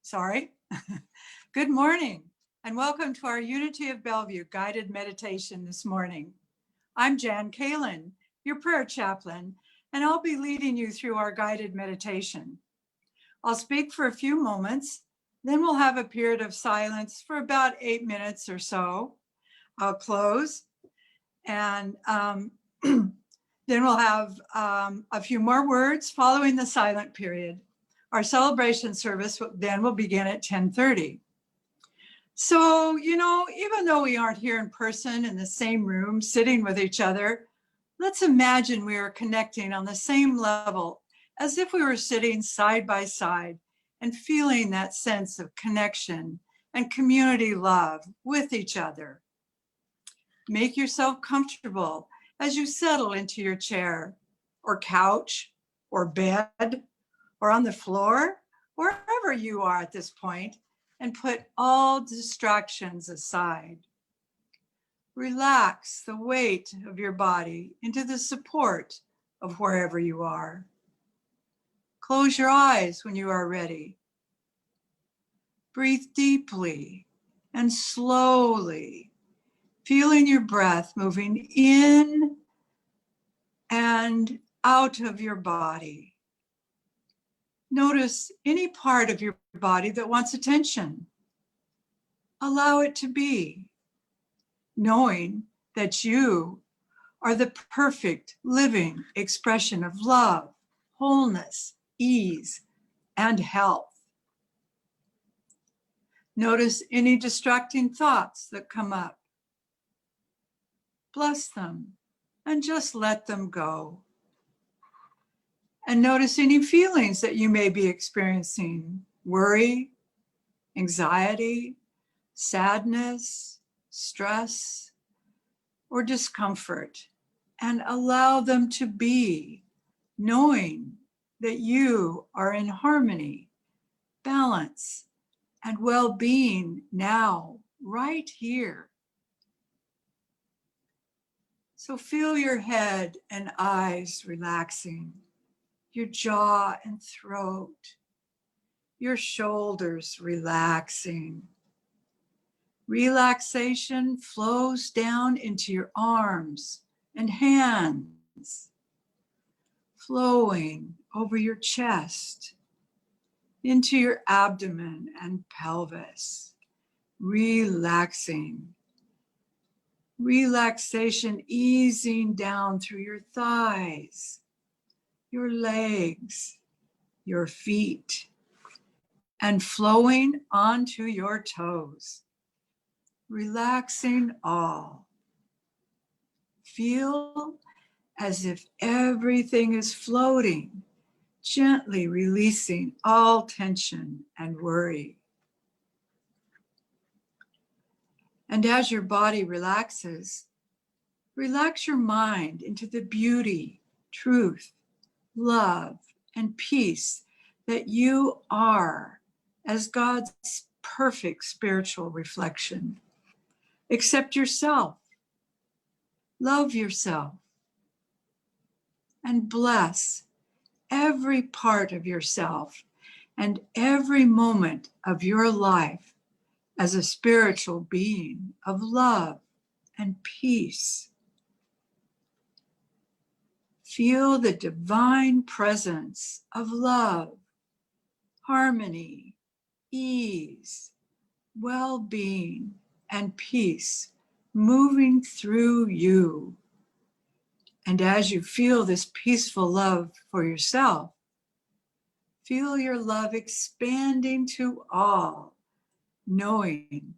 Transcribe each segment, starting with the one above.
sorry. Good morning and welcome to our Unity of Bellevue guided meditation this morning. I'm Jan Kalin, your prayer chaplain, and I'll be leading you through our guided meditation. I'll speak for a few moments, then we'll have a period of silence for about 8 minutes or so. I'll close and then we'll have a few more words following the silent period. Our celebration service then will begin at 10:30. So, even though we aren't here in person in the same room, sitting with each other, let's imagine we are connecting on the same level as if we were sitting side by side and feeling that sense of connection and community love with each other. Make yourself comfortable as you settle into your chair or couch or bed or on the floor, wherever you are at this point, and put all distractions aside. Relax the weight of your body into the support of wherever you are. Close your eyes when you are ready. Breathe deeply and slowly, feeling your breath moving in and out of your body. Notice any part of your body that wants attention. Allow it to be, knowing that you are the perfect living expression of love, wholeness, ease, and health. Notice any distracting thoughts that come up. Bless them and just let them go. And notice any feelings that you may be experiencing: worry, anxiety, sadness, stress, or discomfort, and allow them to be, knowing that you are in harmony, balance, and well-being now, right here. So feel your head and eyes relaxing, your jaw and throat, your shoulders relaxing. Relaxation flows down into your arms and hands, flowing over your chest, into your abdomen and pelvis, relaxing. Relaxation easing down through your thighs, your legs, your feet, and flowing onto your toes. Relaxing all. Feel as if everything is floating, gently releasing all tension and worry. And as your body relaxes, relax your mind into the beauty, truth, love, and peace that you are as God's perfect spiritual reflection. Accept yourself, love yourself, and bless every part of yourself and every moment of your life as a spiritual being of love and peace. Feel the divine presence of love, harmony, ease, well-being, and peace moving through you. And as you feel this peaceful love for yourself, feel your love expanding to all, knowing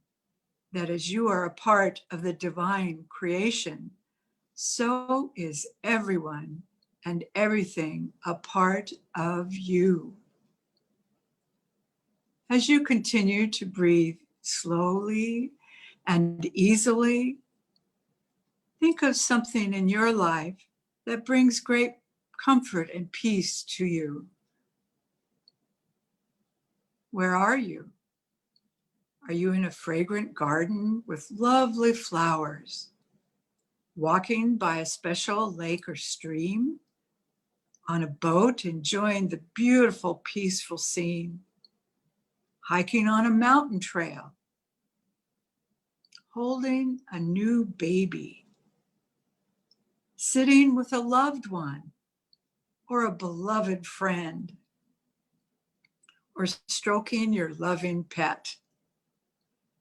that as you are a part of the divine creation, so is everyone and everything a part of you. As you continue to breathe slowly and easily, think of something in your life that brings great comfort and peace to you. Where are you? Are you in a fragrant garden with lovely flowers? Walking by a special lake or stream? On a boat enjoying the beautiful, peaceful scene? hiking on a mountain trail, holding a new baby, sitting with a loved one or a beloved friend, or stroking your loving pet.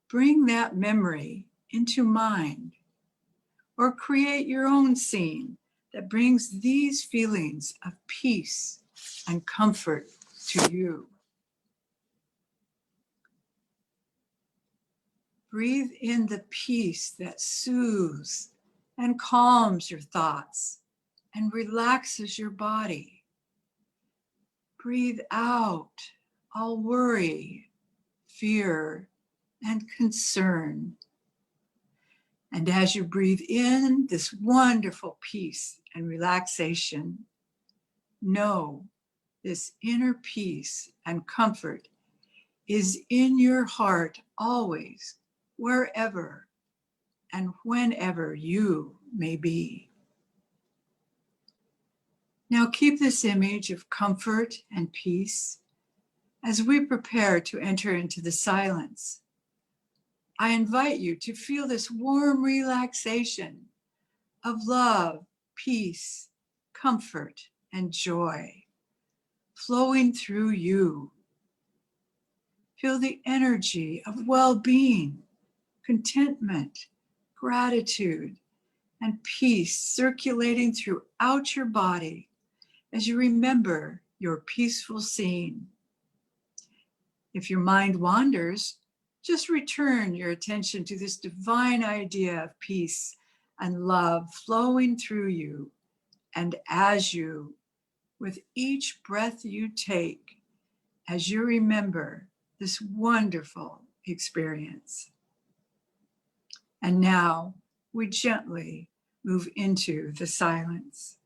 Bring that memory into mind, or create your own scene that brings these feelings of peace and comfort to you. Breathe in the peace that soothes and calms your thoughts and relaxes your body. Breathe out all worry, fear, and concern. And as you breathe in this wonderful peace and relaxation, know this inner peace and comfort is in your heart always, wherever and whenever you may be. Now keep this image of comfort and peace as we prepare to enter into the silence. I invite you to feel this warm relaxation of love, peace, comfort, and joy flowing through you. Feel the energy of well-being, contentment, gratitude, and peace circulating throughout your body as you remember your peaceful scene. If your mind wanders, just return your attention to this divine idea of peace and love flowing through you and as you, with each breath you take, as you remember this wonderful experience. And now we gently move into the silence.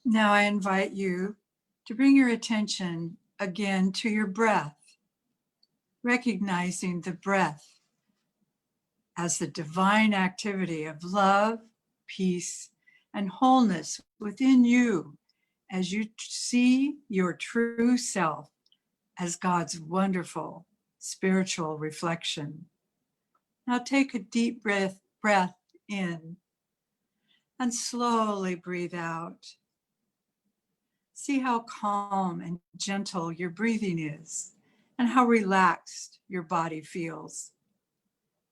Now I invite you to bring your attention again to your breath, recognizing the breath as the divine activity of love, peace, and wholeness within you as you see your true self as God's wonderful spiritual reflection. Now take a deep breath in and slowly breathe out. See how calm and gentle your breathing is and how relaxed your body feels.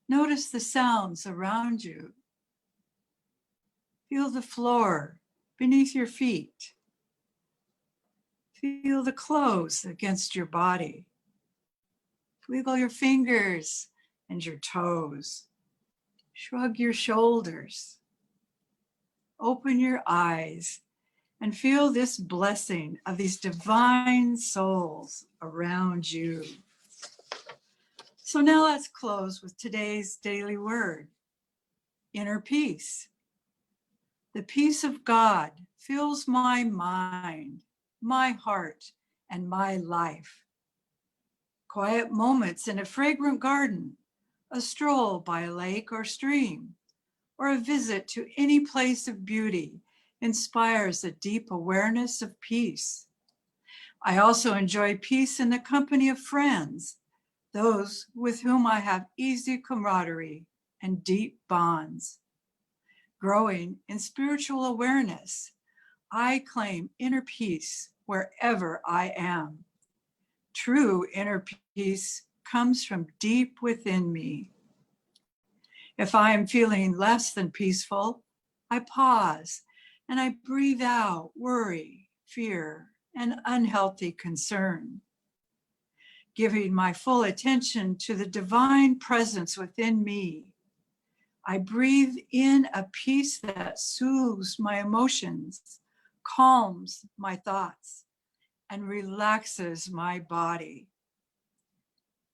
Notice the sounds around you. Feel the floor beneath your feet. Feel the clothes against your body. Wiggle your fingers and your toes. Shrug your shoulders. Open your eyes and feel this blessing of these divine souls around you. So now let's close with today's daily word, inner peace. The peace of God fills my mind, my heart, and my life. Quiet moments in a fragrant garden, a stroll by a lake or stream, or a visit to any place of beauty inspires a deep awareness of peace. I also enjoy peace in the company of friends, those with whom I have easy camaraderie and deep bonds. Growing in spiritual awareness, I claim inner peace wherever I am. True inner peace comes from deep within me. If I am feeling less than peaceful, I pause and I breathe out worry, fear, and unhealthy concern. Giving my full attention to the divine presence within me, I breathe in a peace that soothes my emotions, calms my thoughts, and relaxes my body.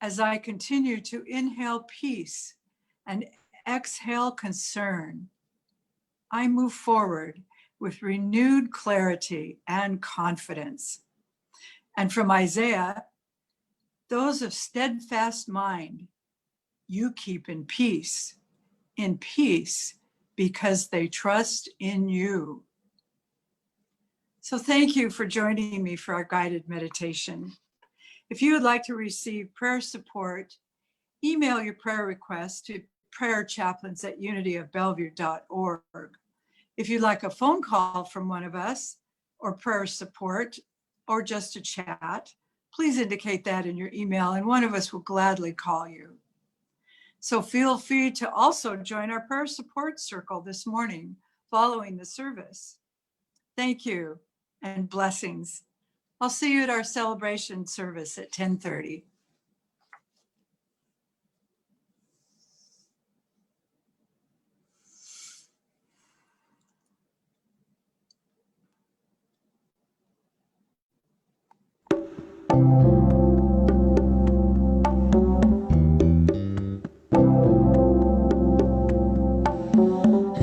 As I continue to inhale peace and exhale concern, I move forward with renewed clarity and confidence. And from Isaiah, those of steadfast mind, you keep in peace because they trust in you. So thank you for joining me for our guided meditation. If you would like to receive prayer support, email your prayer request to prayerchaplains@unityofbellevue.org. If you'd like a phone call from one of us or prayer support or just a chat, please indicate that in your email and one of us will gladly call you. So feel free to also join our prayer support circle this morning following the service. Thank you and blessings. I'll see you at our celebration service at 10:30.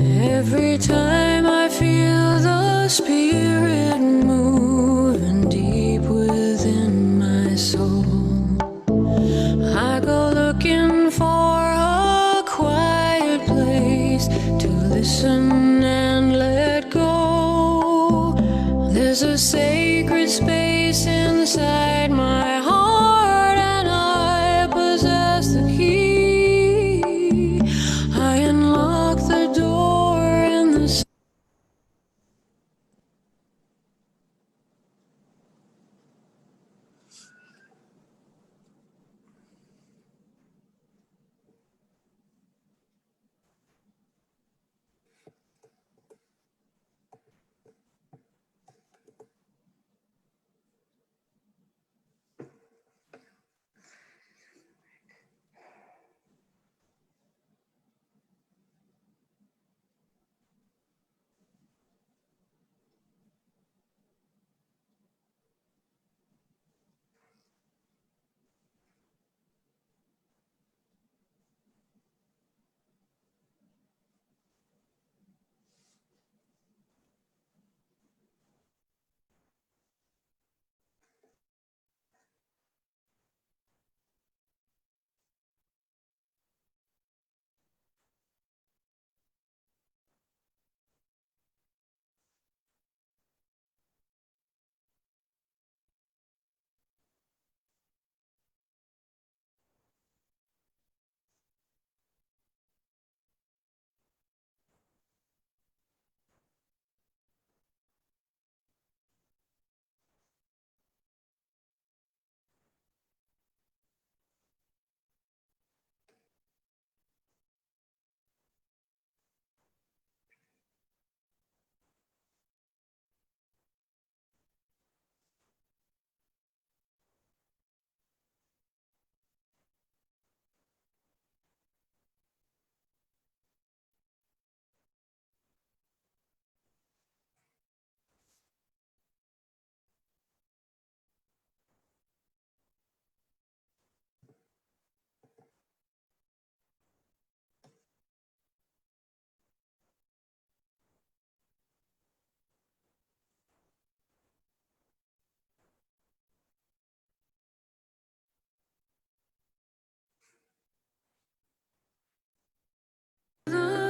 Every time I feel the Spirit moving deep within my soul, I go looking for a quiet place to listen and let go. There's a sacred space inside my heart, and I possess the key. I unlock the door and the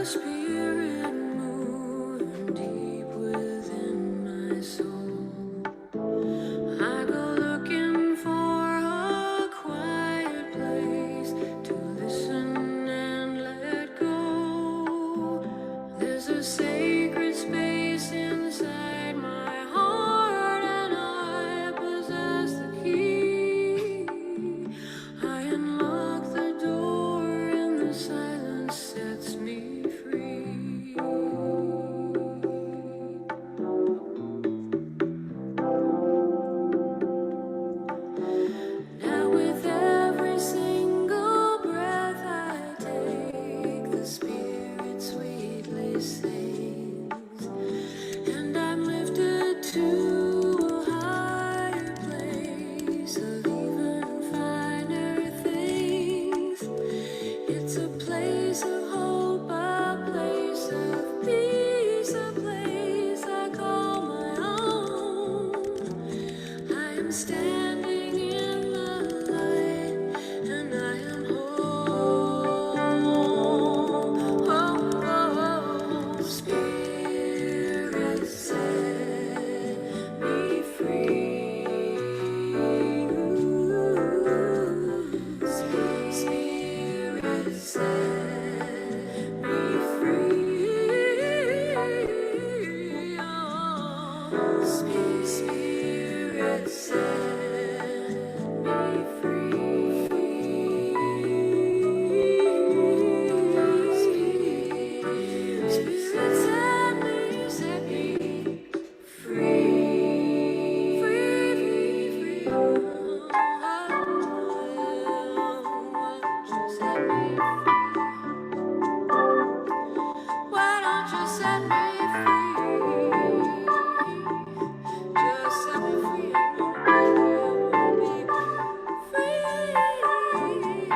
spirit moving deep within my soul. I go looking for a quiet place to listen and let go. There's a sacred space inside my heart, and I possess the key. I unlock the door, and the silence sets me free. Now with every single breath I take, the Spirit sweetly sings, and I'm lifted to a higher place of even finer things. It's a place of hope, a place of peace, a place I call my own. I am standing in the light, and I am whole. Spirit set me free. Spirit set me free. Spirit set me free. Spirit set me free. Free. Why don't you set me free? Just set me free. I wanna be free.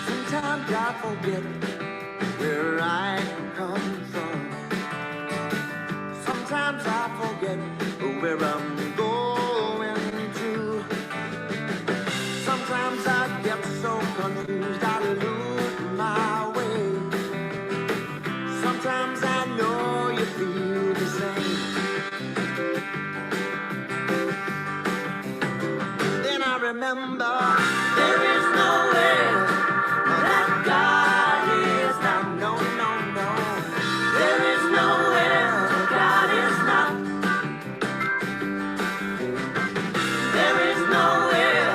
Sometimes I forget where I come from. Sometimes I forget where I'm going to. Sometimes I get so confused I lose my way. Sometimes I know you feel the same. Then I remember there is nowhere that God is not. No, no, no. There is nowhere God is not. There is nowhere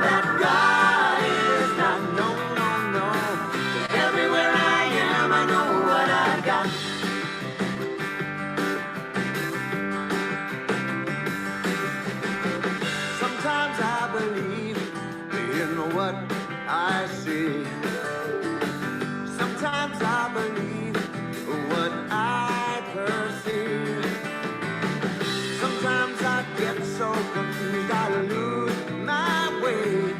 that God is not. No, no, no. Everywhere I am, I know what I got. Sometimes I believe in what I see. Sometimes I believe what I perceive. Sometimes I get so confused I lose my way.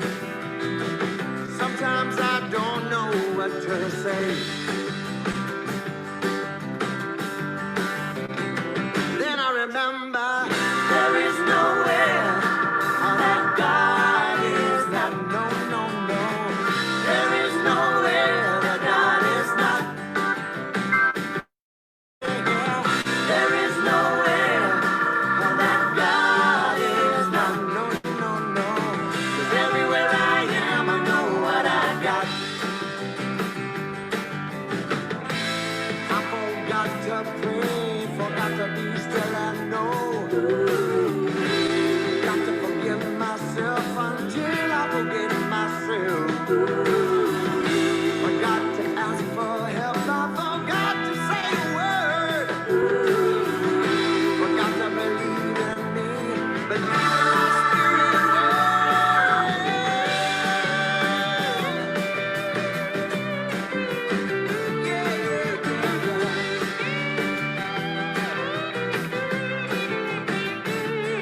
Sometimes I don't know what to say. Then I remember there is nowhere that God is not. No, no, no. There is nowhere that God is not. There is nowhere that God is not. No, no, no. 'Cause everywhere I am, I know what I got. I forgot to pray, forgot to be still and know. Got to forgive myself until I forget myself. Forgot to ask for help, I forgot to say a word. Forgot to believe in me, believe in my spirit word. Yeah, yeah, yeah, yeah.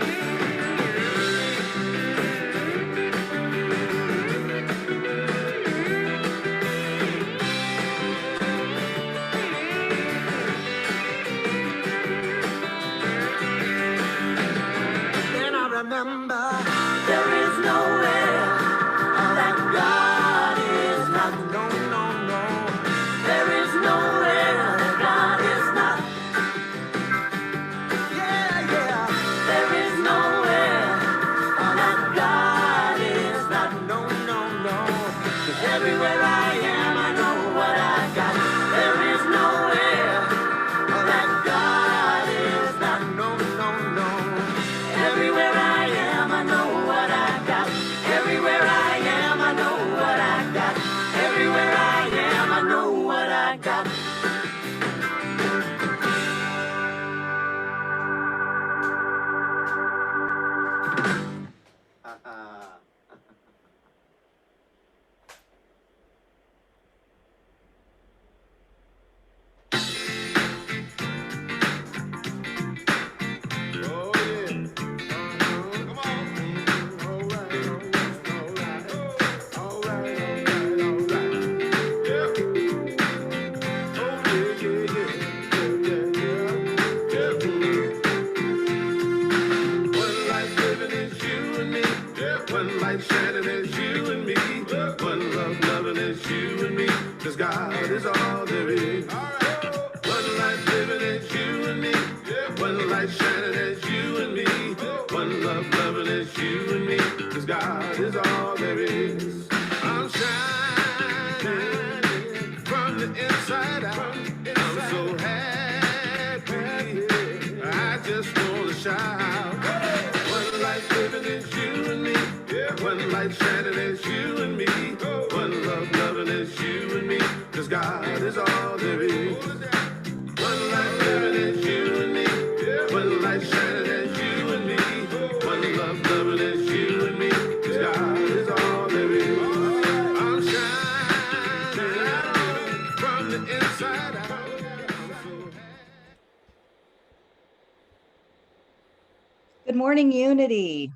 morning, Unity.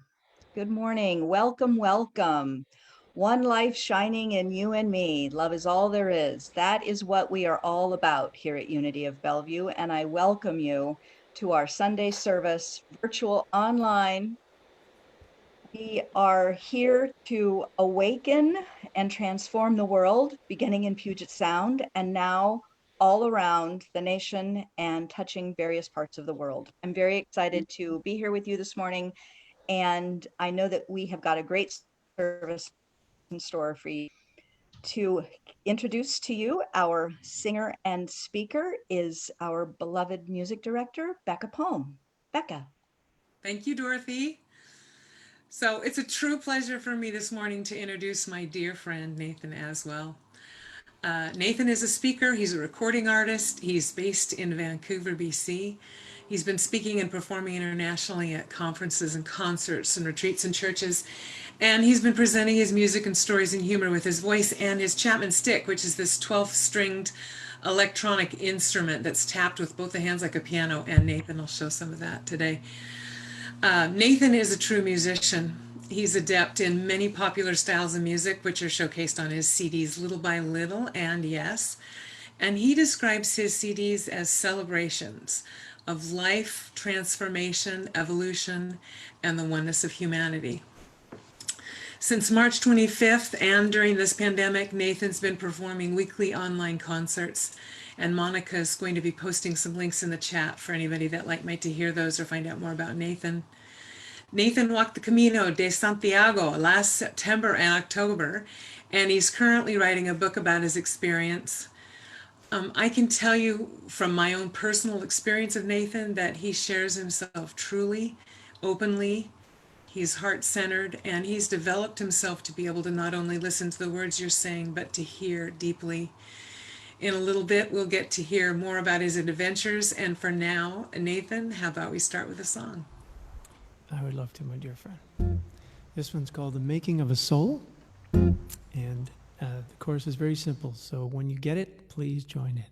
Good morning. Welcome, welcome. One life shining in you and me. Love is all there is. That is what we are all about here at Unity of Bellevue. And I welcome you to our Sunday service, virtual online. We are here to awaken and transform the world, beginning in Puget Sound and now all around the nation and touching various parts of the world. I'm very excited to be here with you this morning. And I know that we have got a great service in store for you. To introduce to you our singer and speaker is our beloved music director, Becca Pohm. Becca. Thank you, Dorothy. So it's a true pleasure for me this morning to introduce my dear friend, Nathen Aswell. Nathen is a speaker. He's a recording artist. He's based in Vancouver, BC. He's been speaking and performing internationally at conferences and concerts and retreats and churches. And he's been presenting his music and stories and humor with his voice and his Chapman stick, which is this 12-stringed electronic instrument that's tapped with both the hands like a piano. And Nathen will show some of that today. Nathen is a true musician. He's adept in many popular styles of music, which are showcased on his CDs Little by Little and Yes. And he describes his CDs as celebrations of life, transformation, evolution, and the oneness of humanity. Since March 25th and during this pandemic, Nathen's been performing weekly online concerts. And Monica is going to be posting some links in the chat for anybody that might to hear those or find out more about Nathen. Nathen walked the Camino de Santiago last September and October, and he's currently writing a book about his experience. I can tell you from my own personal experience of Nathen that he shares himself truly, openly. He's heart-centered, and he's developed himself to be able to not only listen to the words you're saying, but to hear deeply. In a little bit, we'll get to hear more about his adventures. And for now, Nathen, how about we start with a song? I would love to, my dear friend. This one's called The Making of a Soul. And the chorus is very simple. So when you get it, please join in.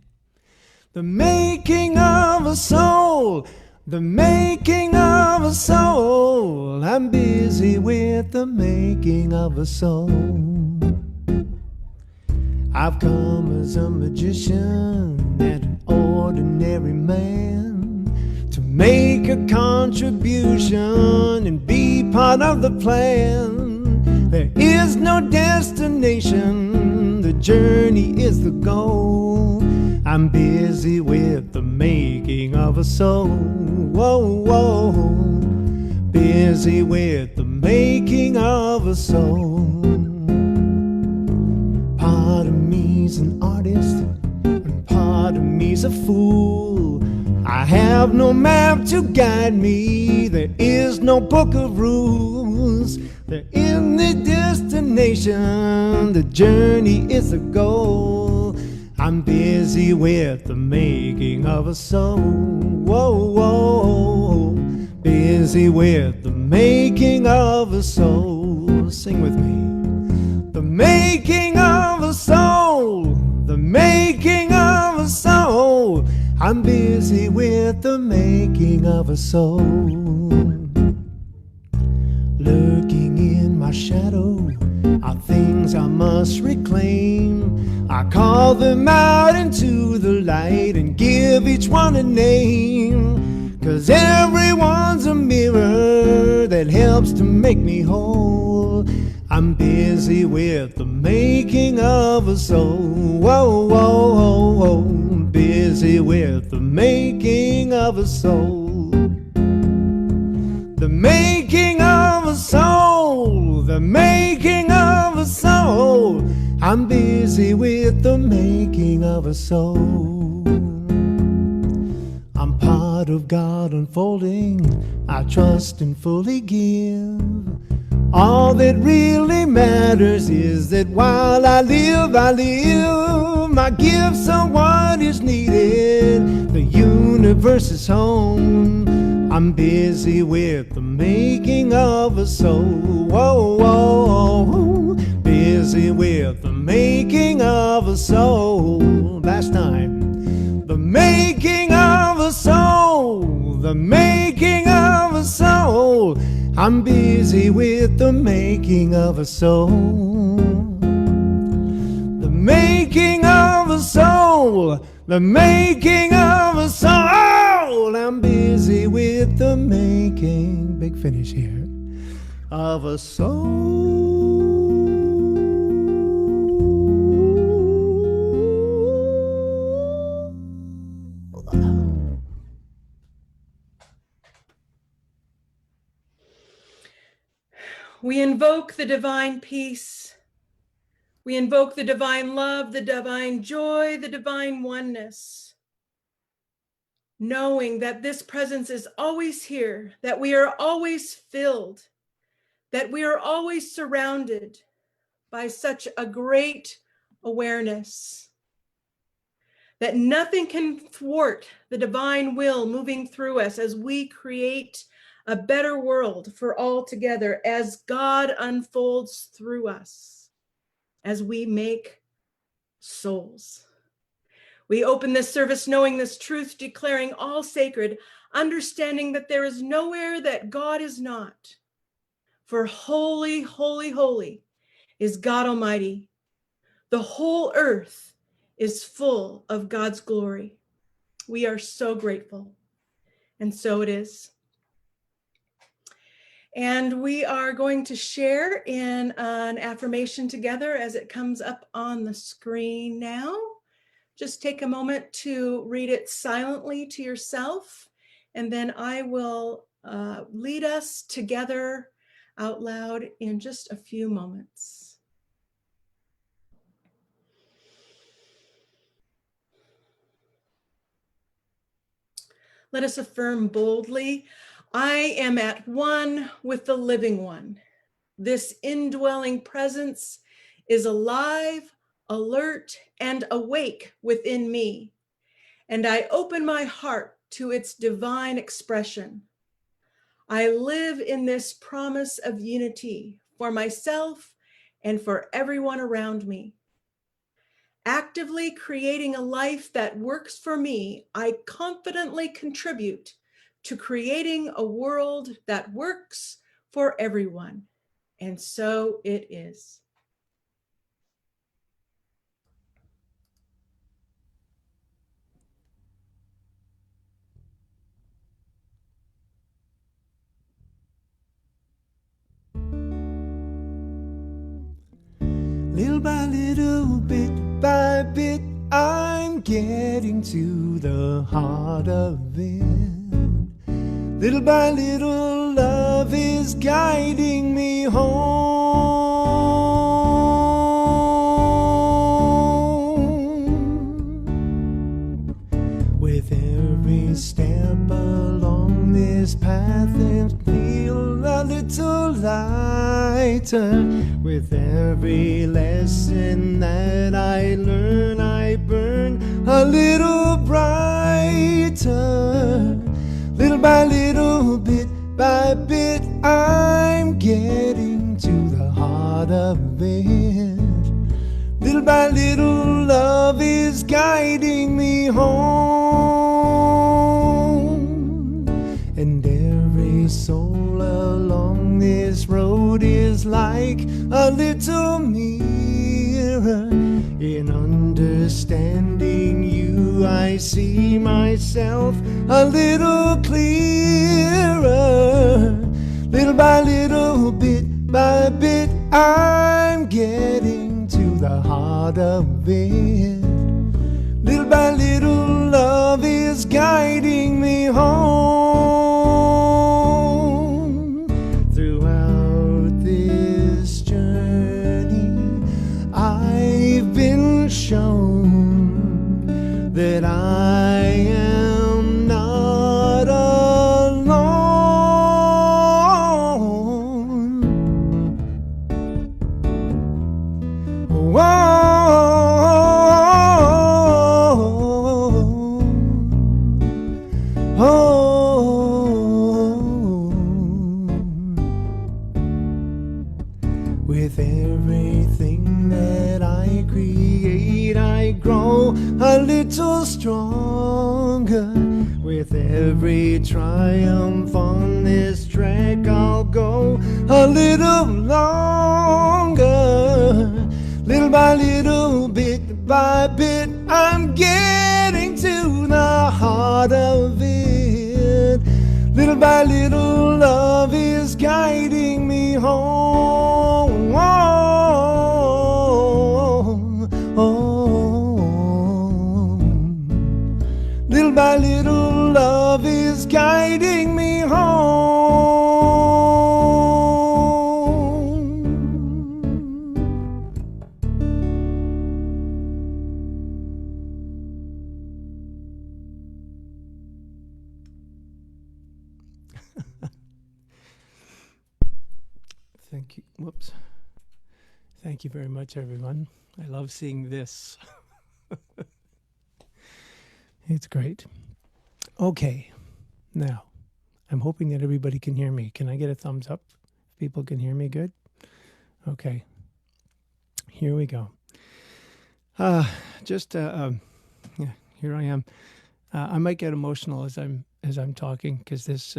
The making of a soul. The making of a soul. I'm busy with the making of a soul. I've come as a magician and an ordinary man to make a contribution and be part of the plan. There is no destination, the journey is the goal. I'm busy with the making of a soul. Whoa, whoa. Busy with the making of a soul. Part of me's an artist, and part of me's a fool. I have no map to guide me, there is no book of rules. There is no destination, the journey is the goal. I'm busy with the making of a soul. Whoa, whoa. Busy with the making of a soul. Sing with me. The making of a soul, the making of a soul. I'm busy with the making of a soul. Lurking in my shadow are things I must reclaim. I call them out into the light and give each one a name. 'Cause everyone's a mirror that helps to make me whole. I'm busy with the making of a soul. Whoa, whoa, whoa, whoa. Busy with the making of a soul. The making of a soul. The making of a soul. I'm busy with the making of a soul. I'm part of God unfolding. I trust and fully give. All that really matters is that while I live, my gifts are what is needed. The universe is home. I'm busy with the making of a soul. Whoa, whoa, whoa. Busy with the making of a soul. Last time. The making of a soul. The making of a soul. I'm busy with the making of a soul. The making of a soul. The making of a soul. I'm busy with the making, big finish here, of a soul. We invoke the divine peace. We invoke the divine love, the divine joy, the divine oneness, knowing that this presence is always here, that we are always filled, that we are always surrounded by such a great awareness, that nothing can thwart the divine will moving through us as we create a better world for all together, as God unfolds through us, as we make souls. We open this service knowing this truth, declaring all sacred, understanding that there is nowhere that God is not. For holy, holy, holy is God Almighty. The whole earth is full of God's glory. We are so grateful. And so it is. And we are going to share in an affirmation together as it comes up on the screen now. Just take a moment to read it silently to yourself, and then I will lead us together out loud in just a few moments. Let us affirm boldly, I am at one with the living one. This indwelling presence is alive, alert, and awake within me, and I open my heart to its divine expression. I live in this promise of unity for myself and for everyone around me. Actively creating a life that works for me, I confidently contribute to creating a world that works for everyone. And so it is. Little by little, bit by bit, I'm getting to the heart of it. Little by little, love is guiding me home. With every step along this path, I feel a little lighter. With every lesson that I learn, I burn a little brighter. Little by little, bit by bit, I'm getting to the heart of it. Little by little, love is guiding me home. And every soul along this road is like a little mirror. In understanding you, I see myself a little clearer. Little by little, bit by bit, I'm getting to the heart of it. Little by little, love is guiding me home. Throughout this journey, I've been shown that I am not alone. Whoa. With everything that I create, I grow a little stronger. With every triumph on this track, I'll go a little longer. Little by little, bit by bit, I'm getting to the heart of it. Little by little, love is guiding me home. Little by little, love is guiding me home. Thank you. Whoops. Thank you very much, everyone. I love seeing this. It's great. Okay. Now, I'm hoping that everybody can hear me. Can I get a thumbs up? People can hear me good? Okay. Here we go. Yeah, here I am. I might get emotional as I'm talking because this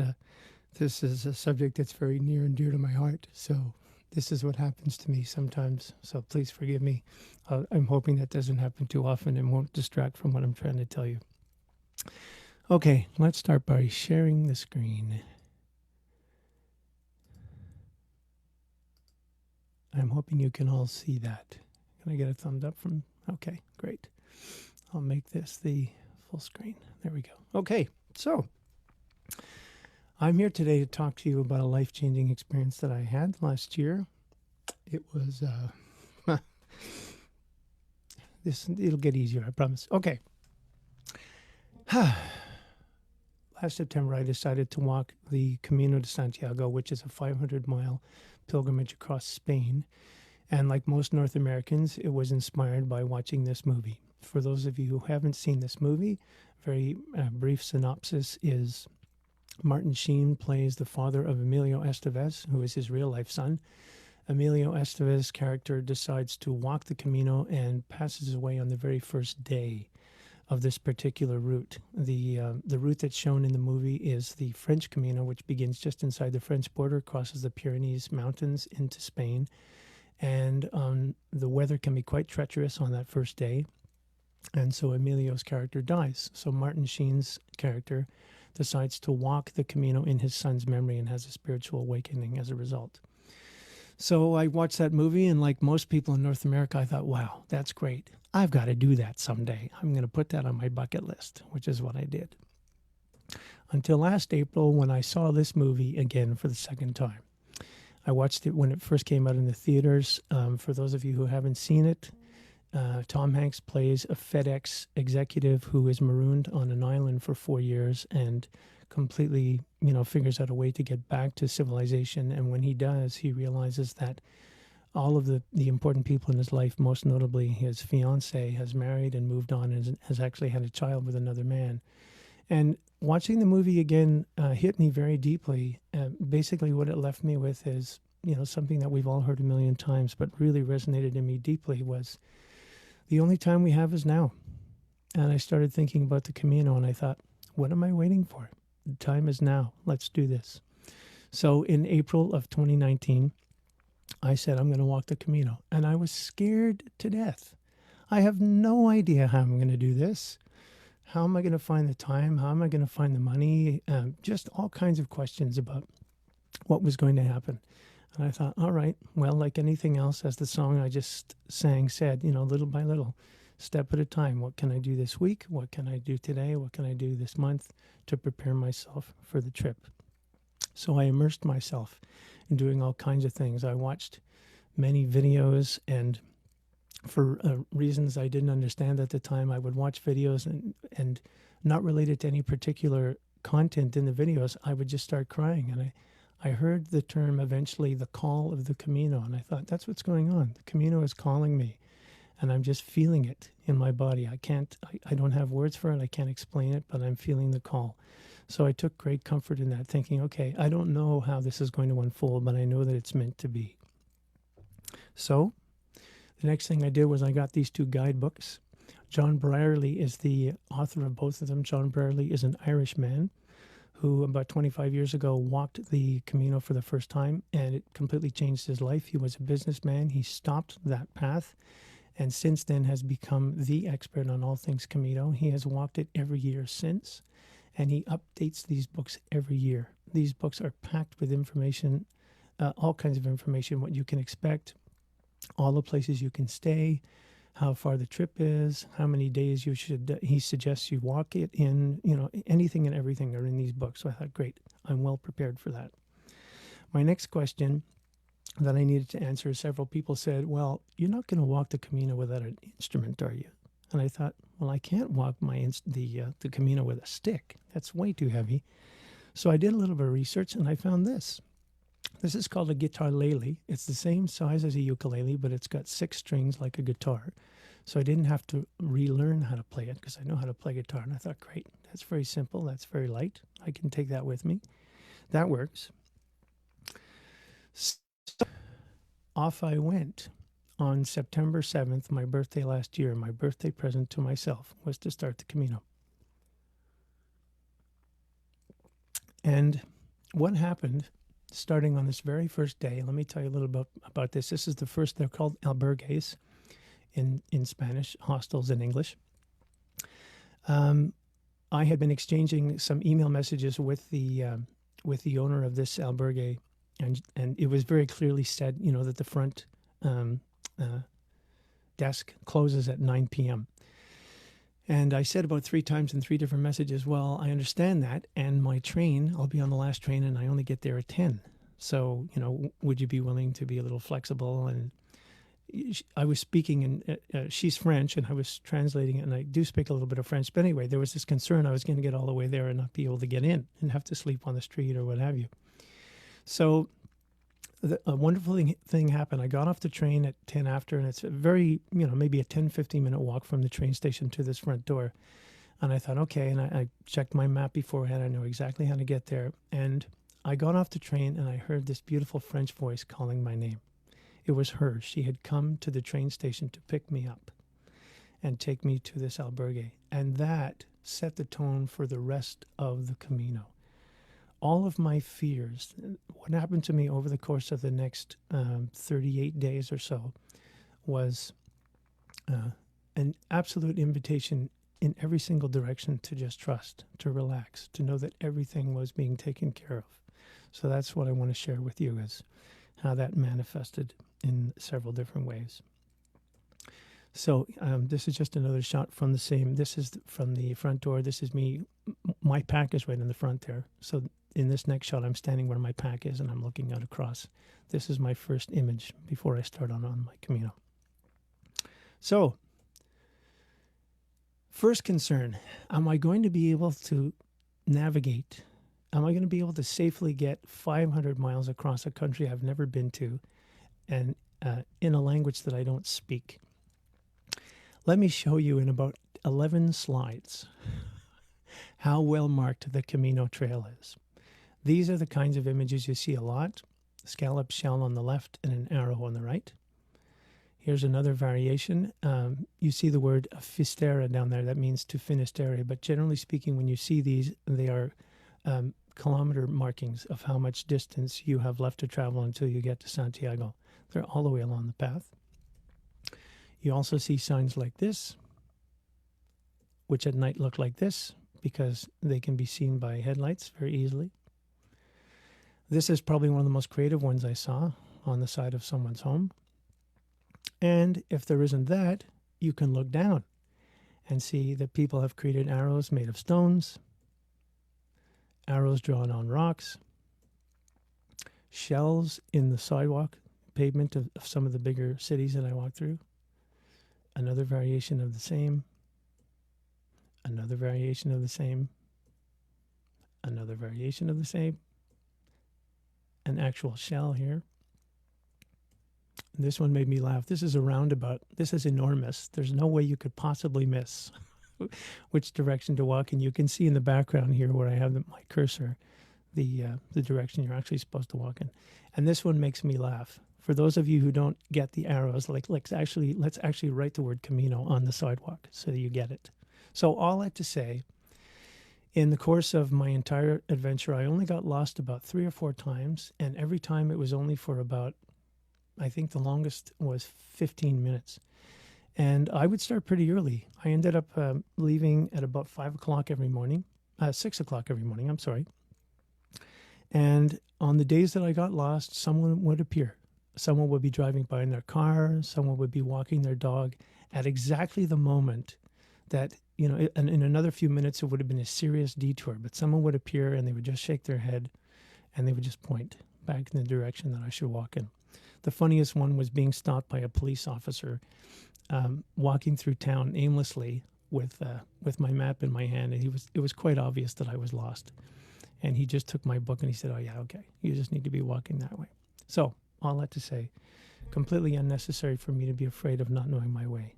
is a subject that's very near and dear to my heart. So this is what happens to me sometimes. So please forgive me. I'm hoping that doesn't happen too often and won't distract from what I'm trying to tell you. Okay, let's start by sharing the screen. I'm hoping you can all see that. Can I get a thumbs up from? Okay, great. I'll make this the full screen. There we go. Okay, so I'm here today to talk to you about a life-changing experience that I had last year. It was, it'll get easier, I promise. Okay. Last September, I decided to walk the Camino de Santiago, which is a 500-mile pilgrimage across Spain. And like most North Americans, it was inspired by watching this movie. For those of you who haven't seen this movie, very brief synopsis is Martin Sheen plays the father of Emilio Estevez, who is his real-life son. Emilio Estevez's character decides to walk the Camino and passes away on the very first day of this particular route. The route that's shown in the movie is the French Camino, which begins just inside the French border, crosses the Pyrenees Mountains into Spain. And the weather can be quite treacherous on that first day. And so Emilio's character dies. So Martin Sheen's character decides to walk the Camino in his son's memory and has a spiritual awakening as a result. So I watched that movie, and like most people in North America, I thought, wow, that's great. I've got to do that someday. I'm going to put that on my bucket list, which is what I did. Until last April, when I saw this movie again for the second time. I watched it when it first came out in the theaters. For those of you who haven't seen it, Tom Hanks plays a FedEx executive who is marooned on an island for 4 years and completely, figures out a way to get back to civilization. And when he does, he realizes that all of the important people in his life, most notably his fiancée, has married and moved on and has actually had a child with another man. And watching the movie again hit me very deeply. Basically, what it left me with is, something that we've all heard a million times, but really resonated in me deeply was the only time we have is now. And I started thinking about the Camino, and I thought, what am I waiting for? The time is now. Let's do this. So in April of 2019, I said, I'm going to walk the Camino. And I was scared to death. I have no idea how I'm going to do this. How am I going to find the time? How am I going to find the money? Just all kinds of questions about what was going to happen. And I thought, all right, well, like anything else, as the song I just sang said, little by little, step at a time. What can I do this week? What can I do today? What can I do this month to prepare myself for the trip? So I immersed myself in doing all kinds of things. I watched many videos, and for reasons I didn't understand at the time, I would watch videos and not related to any particular content in the videos, I would just start crying. And I heard the term eventually, the call of the Camino, and I thought, that's what's going on. The Camino is calling me, and I'm just feeling it in my body. I don't have words for it. I can't explain it, but I'm feeling the call. So I took great comfort in that, thinking, okay, I don't know how this is going to unfold, but I know that it's meant to be. So the next thing I did was I got these two guidebooks. John Brierley is the author of both of them. John Brierley is an Irish man who about 25 years ago walked the Camino for the first time, and it completely changed his life. He was a businessman. He stopped that path and since then has become the expert on all things Camino. He has walked it every year since, and he updates these books every year. These books are packed with information, all kinds of information, what you can expect, all the places you can stay, how far the trip is, how many days you should, he suggests you walk it in, anything and everything are in these books. So I thought, great, I'm well prepared for that. My next question that I needed to answer, several people said, well, you're not going to walk the Camino without an instrument, are you? And I thought, well, I can't walk the Camino with a stick. That's way too heavy. So I did a little bit of research and I found this. This is called a guitar lele. It's the same size as a ukulele, but it's got 6 strings like a guitar. So I didn't have to relearn how to play it because I know how to play guitar. And I thought, great, that's very simple. That's very light. I can take that with me. That works. So off I went on September 7th, my birthday last year. My birthday present to myself was to start the Camino. And what happened starting on this very first day, let me tell you a little bit about this. This is the first, they're called albergues in Spanish, hostels in English. I had been exchanging some email messages with the owner of this albergue, and it was very clearly said, that the front desk closes at 9 p.m. And I said about 3 times in 3 different messages, well, I understand that, and my train, I'll be on the last train, and I only get there at 10. So, would you be willing to be a little flexible? And I was speaking, and she's French, and I was translating it, and I do speak a little bit of French. But anyway, there was this concern I was going to get all the way there and not be able to get in and have to sleep on the street or what have you. So a wonderful thing happened. I got off the train at 10 after, and it's a very, maybe a 10, 15-minute walk from the train station to this front door. And I thought, okay, and I checked my map beforehand. I know exactly how to get there. And I got off the train, and I heard this beautiful French voice calling my name. It was her. She had come to the train station to pick me up and take me to this albergue. And that set the tone for the rest of the Camino. All of my fears, what happened to me over the course of the next 38 days or so, was an absolute invitation in every single direction to just trust, to relax, to know that everything was being taken care of. So that's what I want to share with you, is how that manifested in several different ways. So this is just another shot from the same, this is from the front door. This is me. My pack is right in the front there. So in this next shot, I'm standing where my pack is, and I'm looking out across. This is my first image before I start on my Camino. So, first concern, am I going to be able to navigate? Am I going to be able to safely get 500 miles across a country I've never been to, and in a language that I don't speak? Let me show you in about 11 slides how well marked the Camino Trail is. These are the kinds of images you see a lot. Scallop shell on the left and an arrow on the right. Here's another variation. You see the word fistera down there. That means to Finisterre. But generally speaking, when you see these, they are kilometer markings of how much distance you have left to travel until you get to Santiago. They're all the way along the path. You also see signs like this, which at night look like this because they can be seen by headlights very easily. This is probably one of the most creative ones I saw on the side of someone's home. And if there isn't that, you can look down and see that people have created arrows made of stones, arrows drawn on rocks, shells in the sidewalk pavement of some of the bigger cities that I walked through. Another variation of the same, another variation of the same, another variation of the same, an actual shell here. This one made me laugh. This is a roundabout. This is enormous. There's no way you could possibly miss which direction to walk. And you can see in the background here where I have my cursor, the direction you're actually supposed to walk in. And this one makes me laugh For those of you who don't get the arrows, let's actually write the word Camino on the sidewalk so that you get it. So all that to say, in the course of my entire adventure, I only got lost about 3 or 4 times, and every time it was only for about, I think the longest was 15 minutes. And I would start pretty early. I ended up leaving at about 5 o'clock every morning, 6 o'clock every morning, I'm sorry. And on the days that I got lost, someone would appear. Someone would be driving by in their car, someone would be walking their dog at exactly the moment that, you know, in another few minutes, it would have been a serious detour, but someone would appear and they would just shake their head and they would just point back in the direction that I should walk in. The funniest one was being stopped by a police officer walking through town aimlessly with my map in my hand, and it was quite obvious that I was lost. And he just took my book and he said, "Oh yeah, okay, you just need to be walking that way." So all that to say, completely unnecessary for me to be afraid of not knowing my way.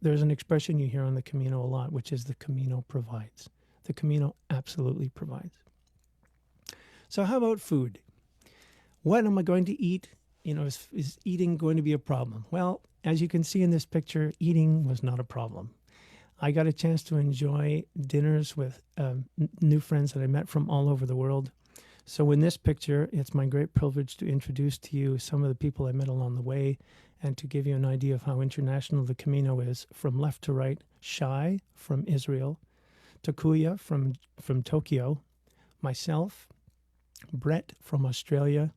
There's an expression you hear on the Camino a lot, which is the Camino provides. The Camino absolutely provides. So how about food? What am I going to eat? You know, is eating going to be a problem? Well, as you can see in this picture, eating was not a problem. I got a chance to enjoy dinners with new friends that I met from all over the world. So in this picture, it's my great privilege to introduce to you some of the people I met along the way and to give you an idea of how international the Camino is. From left to right, Shai from Israel, Takuya from Tokyo, myself, Brett from Australia,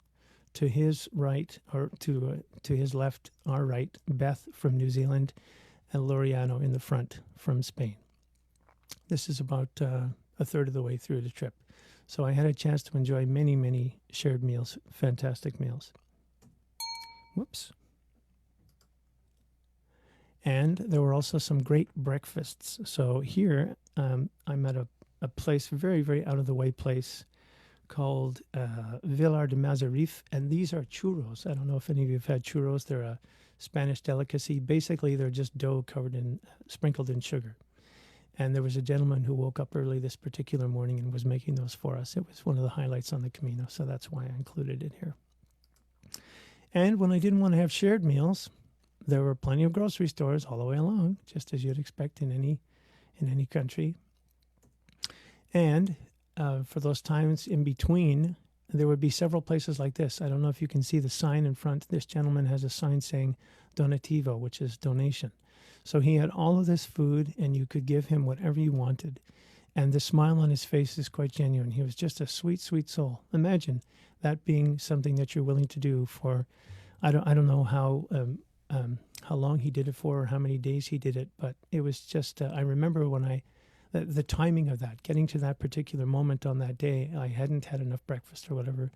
to his right, or to his left, our right, Beth from New Zealand, and Laureano in the front from Spain. This is about a third of the way through the trip. So I had a chance to enjoy many, many shared meals, fantastic meals. Whoops. And there were also some great breakfasts. So here I'm at a place, very, very out of the way place called Villar de Mazarif. And these are churros. I don't know if any of you have had churros. They're a Spanish delicacy. Basically, they're just dough sprinkled in sugar. And there was a gentleman who woke up early this particular morning and was making those for us. It was one of the highlights on the Camino, so that's why I included it here. And when I didn't want to have shared meals, there were plenty of grocery stores all the way along, just as you'd expect in any country. And for those times in between, there would be several places like this. I don't know if you can see the sign in front. This gentleman has a sign saying donativo, which is donation. So he had all of this food, and you could give him whatever you wanted. And the smile on his face is quite genuine. He was just a sweet, sweet soul. Imagine that being something that you're willing to do for, I don't know how long he did it for or how many days he did it, but it was just, I remember when the timing of that, getting to that particular moment on that day, I hadn't had enough breakfast or whatever,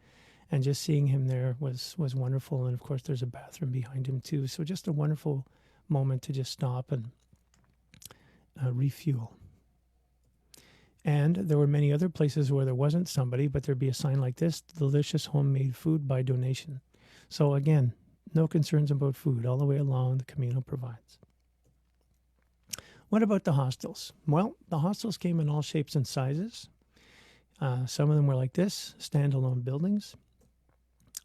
and just seeing him there was wonderful. And of course, there's a bathroom behind him too. So just a wonderful moment to just stop and refuel. And there were many other places where there wasn't somebody, but there'd be a sign like this: delicious homemade food by donation. So again, no concerns about food all the way along. The Camino provides. What about the hostels? Well, the hostels came in all shapes and sizes. Some of them were like this, standalone buildings.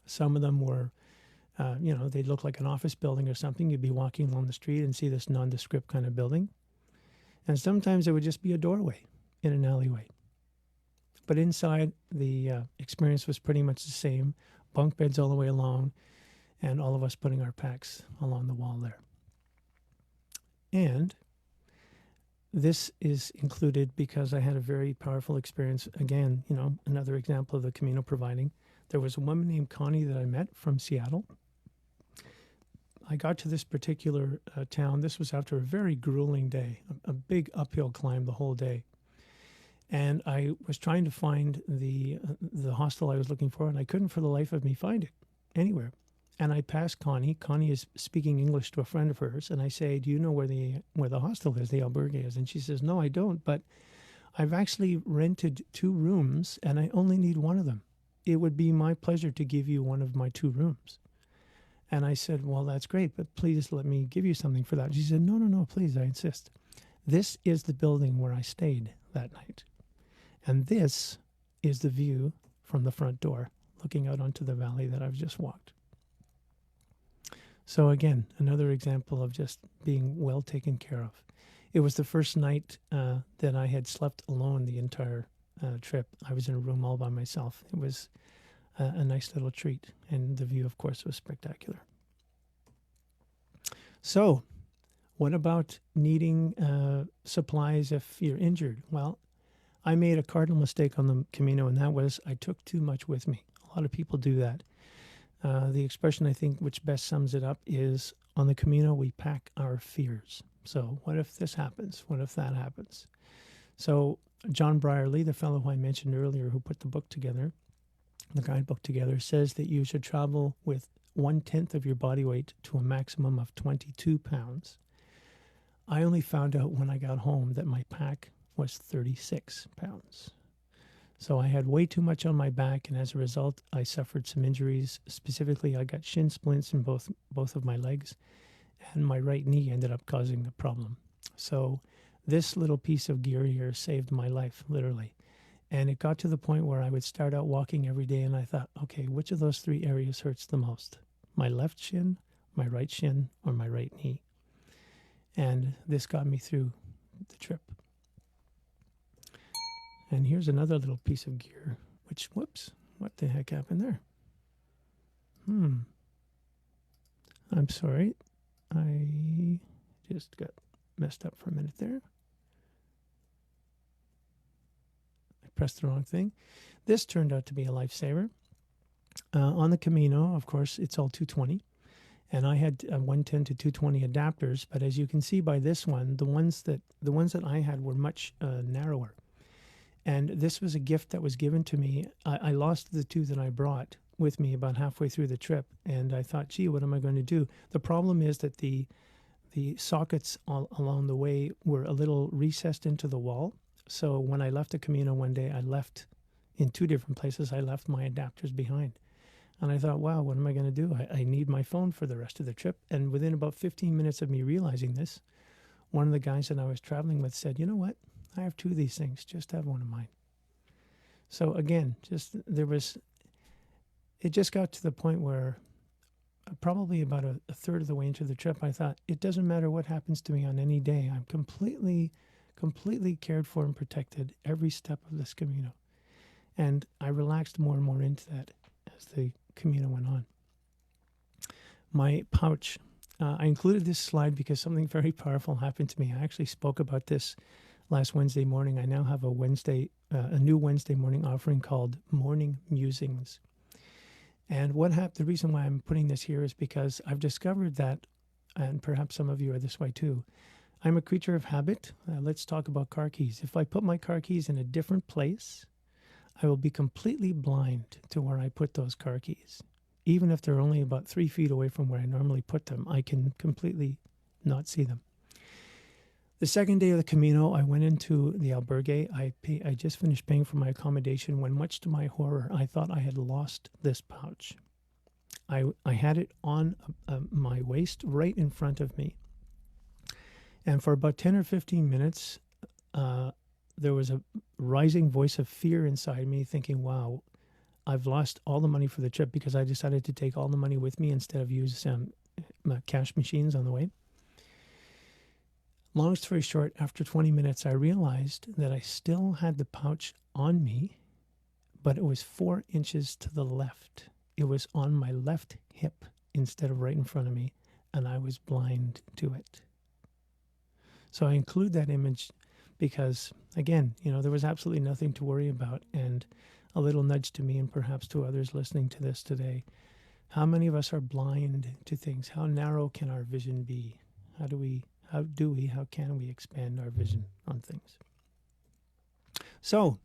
Some of them were they'd look like an office building or something. You'd be walking along the street and see this nondescript kind of building. And sometimes it would just be a doorway in an alleyway. But inside, the experience was pretty much the same. Bunk beds all the way along, and all of us putting our packs along the wall there. And this is included because I had a very powerful experience. Again, another example of the Camino providing. There was a woman named Connie that I met from Seattle. I got to this particular town. This was after a very grueling day, a big uphill climb the whole day. And I was trying to find the hostel I was looking for, and I couldn't for the life of me find it anywhere. And I passed Connie. Connie is speaking English to a friend of hers, and I say, "Do you know where the hostel is, the albergue is?" And she says, "No, I don't, but I've actually rented 2 rooms, and I only need one of them. It would be my pleasure to give you one of my 2 rooms." And I said, "Well, that's great, but please let me give you something for that." She said, No, please, I insist. This is the building where I stayed that night. And this is the view from the front door, looking out onto the valley that I've just walked. So again, another example of just being well taken care of. It was the first night that I had slept alone the entire trip. I was in a room all by myself. It was a nice little treat, and the view, of course, was spectacular. So, what about needing supplies if you're injured? Well, I made a cardinal mistake on the Camino, and that was I took too much with me. A lot of people do that. The expression I think which best sums it up is, on the Camino, we pack our fears. So what if this happens? What if that happens? So John Brierley, the fellow who I mentioned earlier who put the book together, the guidebook together, says that you should travel with 1/10 of your body weight to a maximum of 22 pounds. I only found out when I got home that my pack was 36 pounds. So I had way too much on my back, and as a result, I suffered some injuries. Specifically, I got shin splints in both of my legs, and my right knee ended up causing the problem. So this little piece of gear here saved my life, literally. And it got to the point where I would start out walking every day, and I thought, okay, which of those three areas hurts the most? My left shin, my right shin, or my right knee? And this got me through the trip. And here's another little piece of gear, which, whoops, what the heck happened there? I'm sorry. I just got messed up for a minute there. I pressed the wrong thing. This turned out to be a lifesaver. On the Camino, of course, it's all 220. And I had 110 to 220 adapters, but as you can see by this one, the ones that I had were much narrower. And this was a gift that was given to me. I lost the two that I brought with me about halfway through the trip, and I thought, gee, what am I going to do? The problem is that the sockets all along the way were a little recessed into the wall. So when I left the Camino one day, I left in two different places. I left my adapters behind. And I thought, wow, what am I going to do? I need my phone for the rest of the trip. And within about 15 minutes of me realizing this, one of the guys that I was traveling with said, you know what? I have two of these things. Just have one of mine. So again, it just got to the point where probably about a third of the way into the trip, I thought, it doesn't matter what happens to me on any day. I'm completely cared for and protected every step of this Camino. And I relaxed more and more into that as the Camino went on. My pouch. I included this slide because something very powerful happened to me. I actually spoke about this last Wednesday morning. I now have a new Wednesday morning offering called Morning Musings. And the reason why I'm putting this here is because I've discovered that, and perhaps some of you are this way too, I'm a creature of habit. Let's talk about car keys. If I put my car keys in a different place, I will be completely blind to where I put those car keys. Even if they're only about 3 feet away from where I normally put them, I can completely not see them. The second day of the Camino, I went into the albergue. I just finished paying for my accommodation when, much to my horror, I thought I had lost this pouch. I had it on my waist right in front of me. And for about 10 or 15 minutes, there was a rising voice of fear inside me thinking, wow, I've lost all the money for the trip because I decided to take all the money with me instead of use cash machines on the way. Long story short, after 20 minutes, I realized that I still had the pouch on me, but it was 4 inches to the left. It was on my left hip instead of right in front of me, and I was blind to it. So I include that image because, again, there was absolutely nothing to worry about, and a little nudge to me and perhaps to others listening to this today. How many of us are blind to things? How narrow can our vision be? How can we expand our vision on things? So,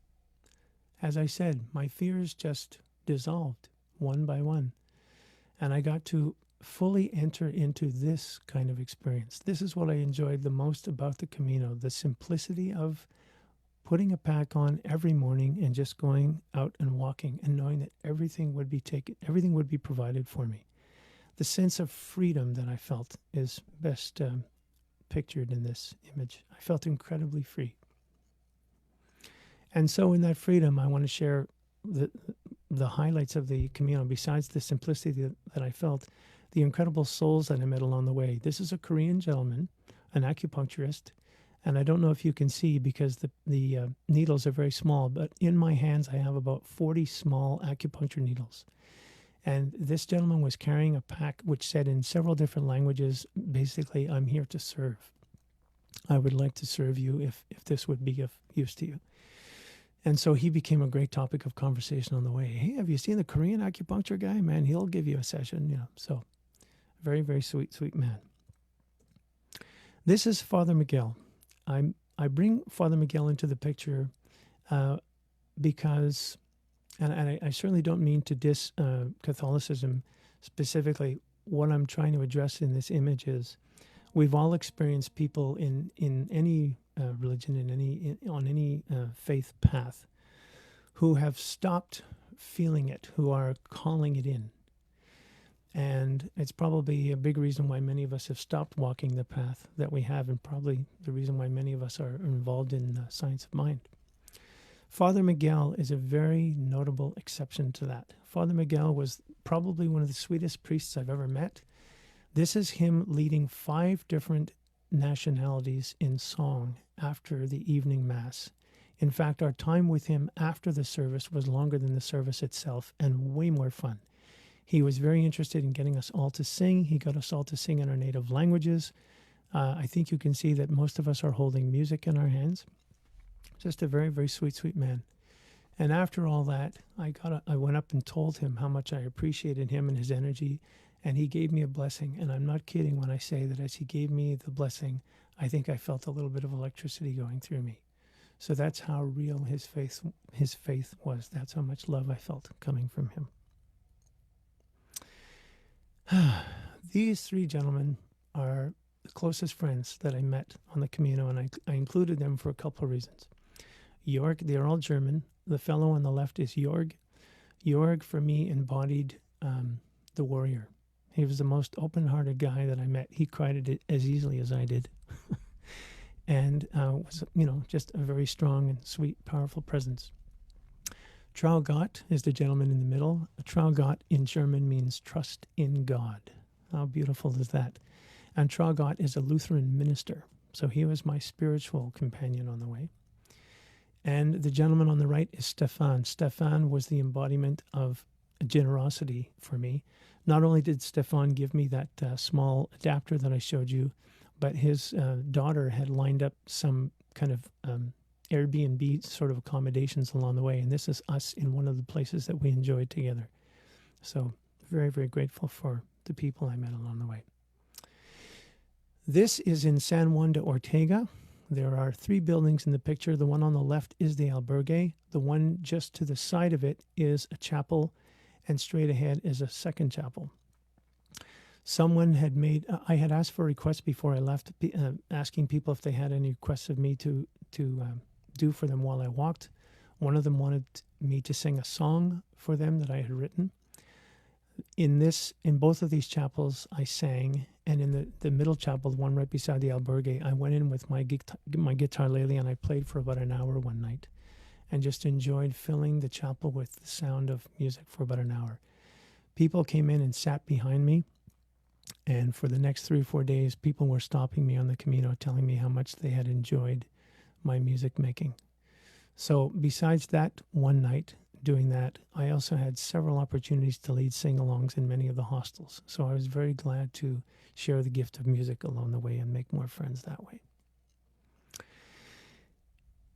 as I said, my fears just dissolved one by one. And I got to fully enter into this kind of experience. This is what I enjoyed the most about the Camino, the simplicity of putting a pack on every morning and just going out and walking and knowing that everything would be provided for me. The sense of freedom that I felt is best pictured in this image. I felt incredibly free. And so in that freedom, I want to share the highlights of the Camino. Besides the simplicity that I felt, the incredible souls that I met along the way. This is a Korean gentleman, an acupuncturist, and I don't know if you can see because the needles are very small, but in my hands I have about 40 small acupuncture needles. And this gentleman was carrying a pack which said in several different languages, basically, I'm here to serve. I would like to serve you if this would be of use to you. And so he became a great topic of conversation on the way. Hey, have you seen the Korean acupuncture guy? Man, he'll give you a session, you know. So very, very sweet, sweet man. This is Father Miguel. I bring Father Miguel into the picture because, and I certainly don't mean to diss Catholicism specifically. What I'm trying to address in this image is we've all experienced people in any religion, on any faith path, who have stopped feeling it, who are calling it in. And it's probably a big reason why many of us have stopped walking the path that we have, and probably the reason why many of us are involved in science of mind. Father Miguel is a very notable exception to that. Father Miguel was probably one of the sweetest priests I've ever met. This is him leading 5 different nationalities in song after the evening mass. In fact, our time with him after the service was longer than the service itself and way more fun. He was very interested in getting us all to sing. He got us all to sing in our native languages. I think you can see that most of us are holding music in our hands. Just a very, very sweet, sweet man. And after all that, I went up and told him how much I appreciated him and his energy, and he gave me a blessing. And I'm not kidding when I say that as he gave me the blessing, I think I felt a little bit of electricity going through me. So that's how real his faith was. That's how much love I felt coming from him. These 3 gentlemen are the closest friends that I met on the Camino, and I included them for a couple of reasons. Jorg, they're all German. The fellow on the left is Jorg. Jorg, for me, embodied the warrior. He was the most open-hearted guy that I met. He cried it as easily as I did. And was, just a very strong and sweet, powerful presence. Traugott is the gentleman in the middle. Traugott in German means trust in God. How beautiful is that? And Traugott is a Lutheran minister. So he was my spiritual companion on the way. And the gentleman on the right is Stefan. Stefan was the embodiment of generosity for me. Not only did Stefan give me that small adapter that I showed you, but his daughter had lined up some kind of Airbnb sort of accommodations along the way. And this is us in one of the places that we enjoyed together. So very, very grateful for the people I met along the way. This is in San Juan de Ortega. There are 3 buildings in the picture. The one on the left is the albergue. The one just to the side of it is a chapel, and straight ahead is a second chapel. Someone had made, I had asked for requests before I left, asking people if they had any requests of me to do for them while I walked. One of them wanted me to sing a song for them that I had written. In both of these chapels, I sang, and in the middle chapel, the one right beside the albergue, I went in with my guitar lily, and I played for about an hour one night, and just enjoyed filling the chapel with the sound of music for about an hour. People came in and sat behind me, and for the next 3 or 4 days, people were stopping me on the Camino, telling me how much they had enjoyed my music making. So besides that one night doing that, I also had several opportunities to lead sing-alongs in many of the hostels. So I was very glad to share the gift of music along the way and make more friends that way.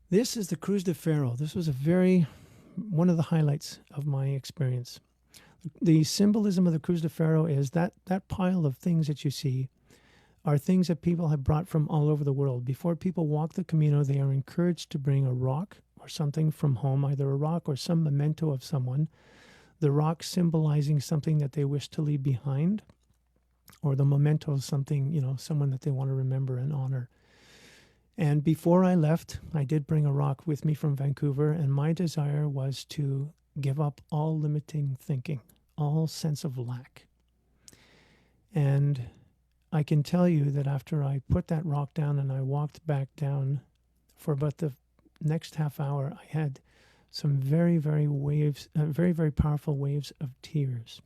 This is the Cruz de Ferro. This was one of the highlights of my experience. The symbolism of the Cruz de Ferro is that pile of things that you see are things that people have brought from all over the world. Before people walk the Camino, they are encouraged to bring a rock or something from home, either a rock or some memento of someone, the rock symbolizing something that they wish to leave behind, or the memento of something, someone that they want to remember and honor. And before I left, I did bring a rock with me from Vancouver, and my desire was to give up all limiting thinking, all sense of lack. And I can tell you that after I put that rock down and I walked back down for about the next half hour, I had some very, very powerful waves of tears.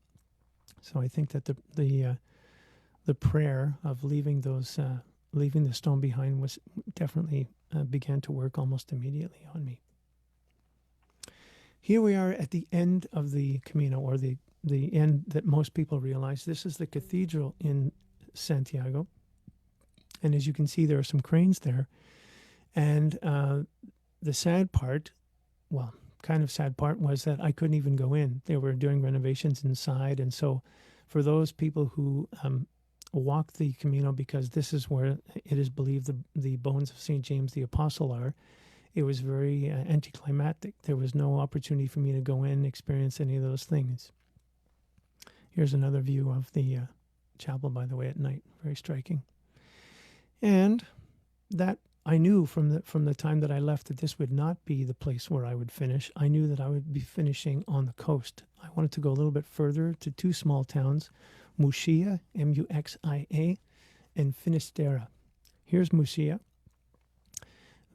So I think that the prayer of leaving leaving the stone behind was definitely began to work almost immediately on me. Here we are at the end of the Camino, or the end that most people realize. This is the cathedral in Santiago. And as you can see, there are some cranes there. And the sad part, well, kind of sad part, was that I couldn't even go in. They were doing renovations inside. And so for those people who walk the Camino, because this is where it is believed the bones of St. James the Apostle are, it was very anticlimactic. There was no opportunity for me to go in and experience any of those things. Here's another view of the chapel, by the way, at night. Very striking. And that I knew from the time that I left that this would not be the place where I would finish. I knew that I would be finishing on the coast. I wanted to go a little bit further to two small towns, Muxia, Muxia, and Finisterre. Here's Muxia.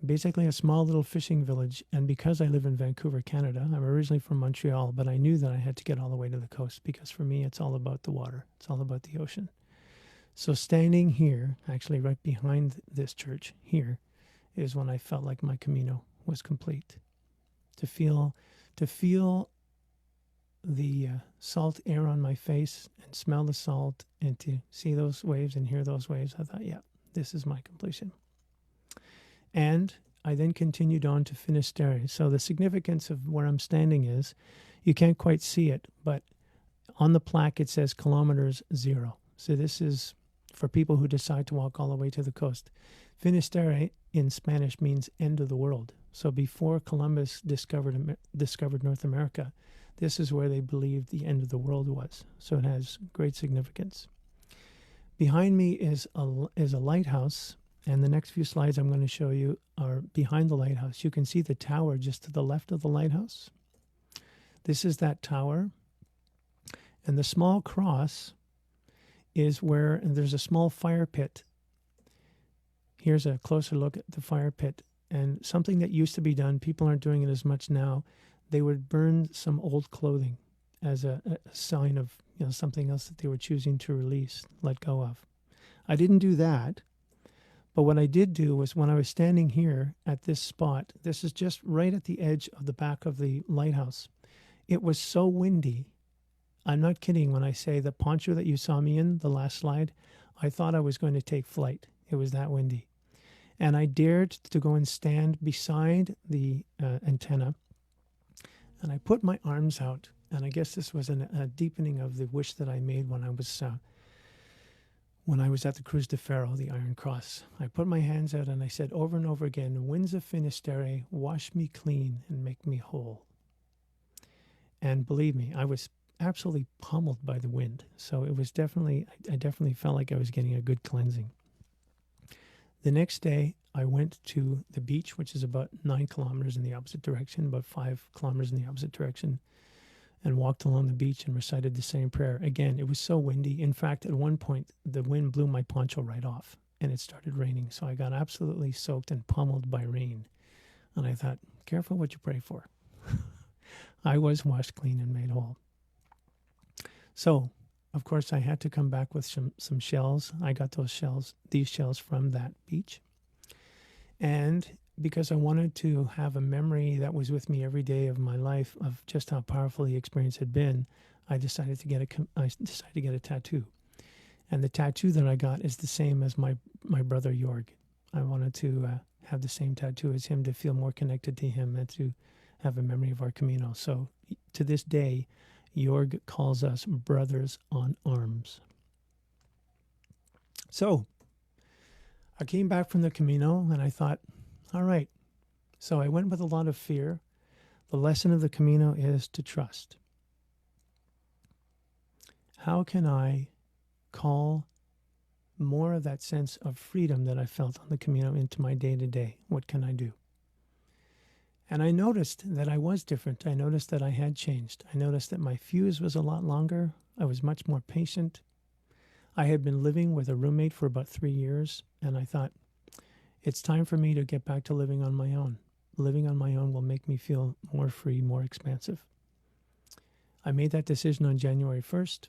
Basically a small little fishing village, and because I live in Vancouver, Canada, I'm originally from Montreal, but I knew that I had to get all the way to the coast, because for me it's all about the water, it's all about the ocean. So standing here, actually right behind this church here, is when I felt like my Camino was complete. To feel the salt air on my face and smell the salt, and to see those waves and hear those waves, I thought, yeah, this is my completion. And I then continued on to Finisterre. So the significance of where I'm standing is, you can't quite see it, but on the plaque it says kilometers 0. So this is for people who decide to walk all the way to the coast. Finisterre in Spanish means end of the world. So before Columbus discovered North America, this is where they believed the end of the world was. So it has great significance. Behind me is a lighthouse. And the next few slides I'm going to show you are behind the lighthouse. You can see the tower just to the left of the lighthouse. This is that tower. And the small cross is where there's a small fire pit. Here's a closer look at the fire pit. And something that used to be done, people aren't doing it as much now, they would burn some old clothing as a sign of something else that they were choosing to release, let go of. I didn't do that. But what I did do was, when I was standing here at this spot, this is just right at the edge of the back of the lighthouse. It was so windy. I'm not kidding when I say the poncho that you saw me in, the last slide, I thought I was going to take flight. It was that windy. And I dared to go and stand beside the antenna. And I put my arms out. And I guess this was a deepening of the wish that I made when I was at the Cruz de Ferro, the Iron Cross. I put my hands out and I said over and over again, winds of Finisterre, wash me clean and make me whole. And believe me, I was absolutely pummeled by the wind. So it was I definitely felt like I was getting a good cleansing. The next day, I went to the beach, which is about 9 kilometers in the opposite direction, about 5 kilometers in the opposite direction, and walked along the beach and recited the same prayer. Again, it was so windy. In fact, at one point, the wind blew my poncho right off, and it started raining. So I got absolutely soaked and pummeled by rain. And I thought, careful what you pray for. I was washed clean and made whole. So, of course, I had to come back with some shells. I got these shells from that beach. And because I wanted to have a memory that was with me every day of my life of just how powerful the experience had been, I decided to get a tattoo. And the tattoo that I got is the same as my brother Jorg. I wanted to have the same tattoo as him, to feel more connected to him and to have a memory of our Camino. So to this day, Jorg calls us brothers on arms. So I came back from the Camino and I thought, all right. So I went with a lot of fear. The lesson of the Camino is to trust. How can I call more of that sense of freedom that I felt on the Camino into my day-to-day? What can I do? And I noticed that I was different. I noticed that I had changed. I noticed that my fuse was a lot longer. I was much more patient. I had been living with a roommate for about 3 years, and I thought, it's time for me to get back to living on my own. Living on my own will make me feel more free, more expansive. I made that decision on January 1st,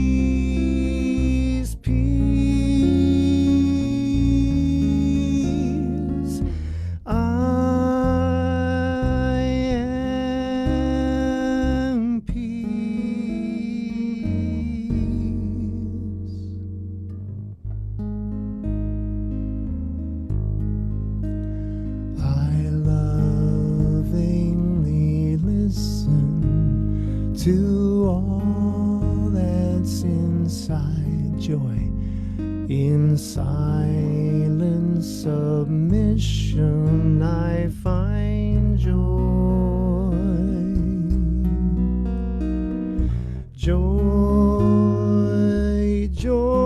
to all that's inside joy. In silent submission I find joy. Joy, joy,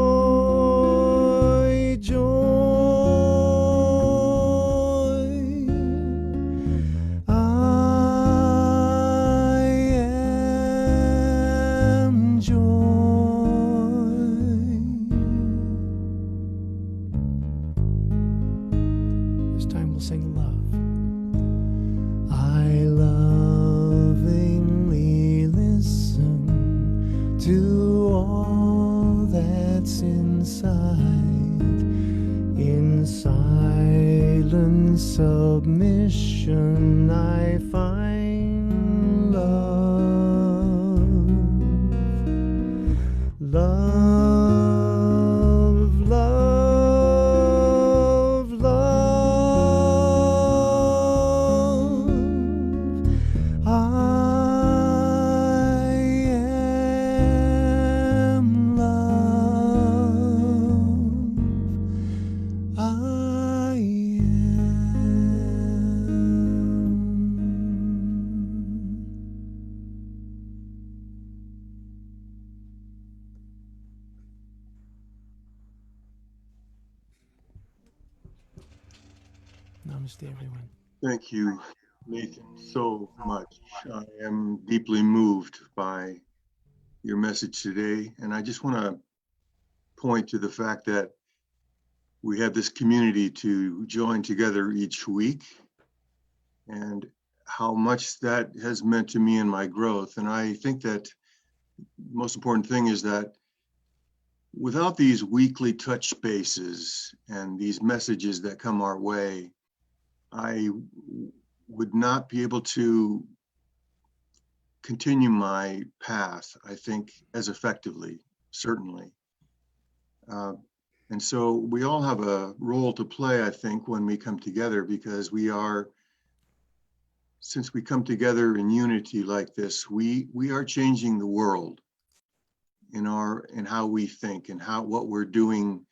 joy. I am joy. This time we'll sing love. I lovingly listen to all that's inside. In silent submission I find love. Love, love, love. I am love. I am. Namaste, everyone. Thank you, Nathan, so much. I am deeply moved by your message today. And I just want to point to the fact that we have this community to join together each week and how much that has meant to me in my growth. And I think that the most important thing is that without these weekly touch spaces and these messages that come our way, I would not be able to continue my path, I think, as effectively, certainly. And so we all have a role to play, I think, when we come together, because since we come together in unity like this, we are changing the world in how we think and what we're doing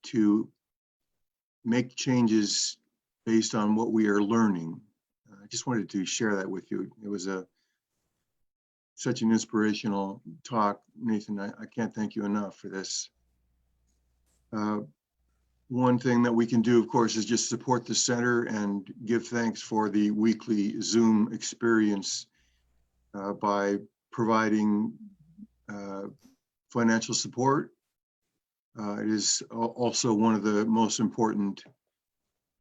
to make changes based on what we are learning. I just wanted to share that with you. It was such an inspirational talk, Nathan. I can't thank you enough for this. One thing that we can do, of course, is just support the center and give thanks for the weekly Zoom experience by providing financial support. It is also one of the most important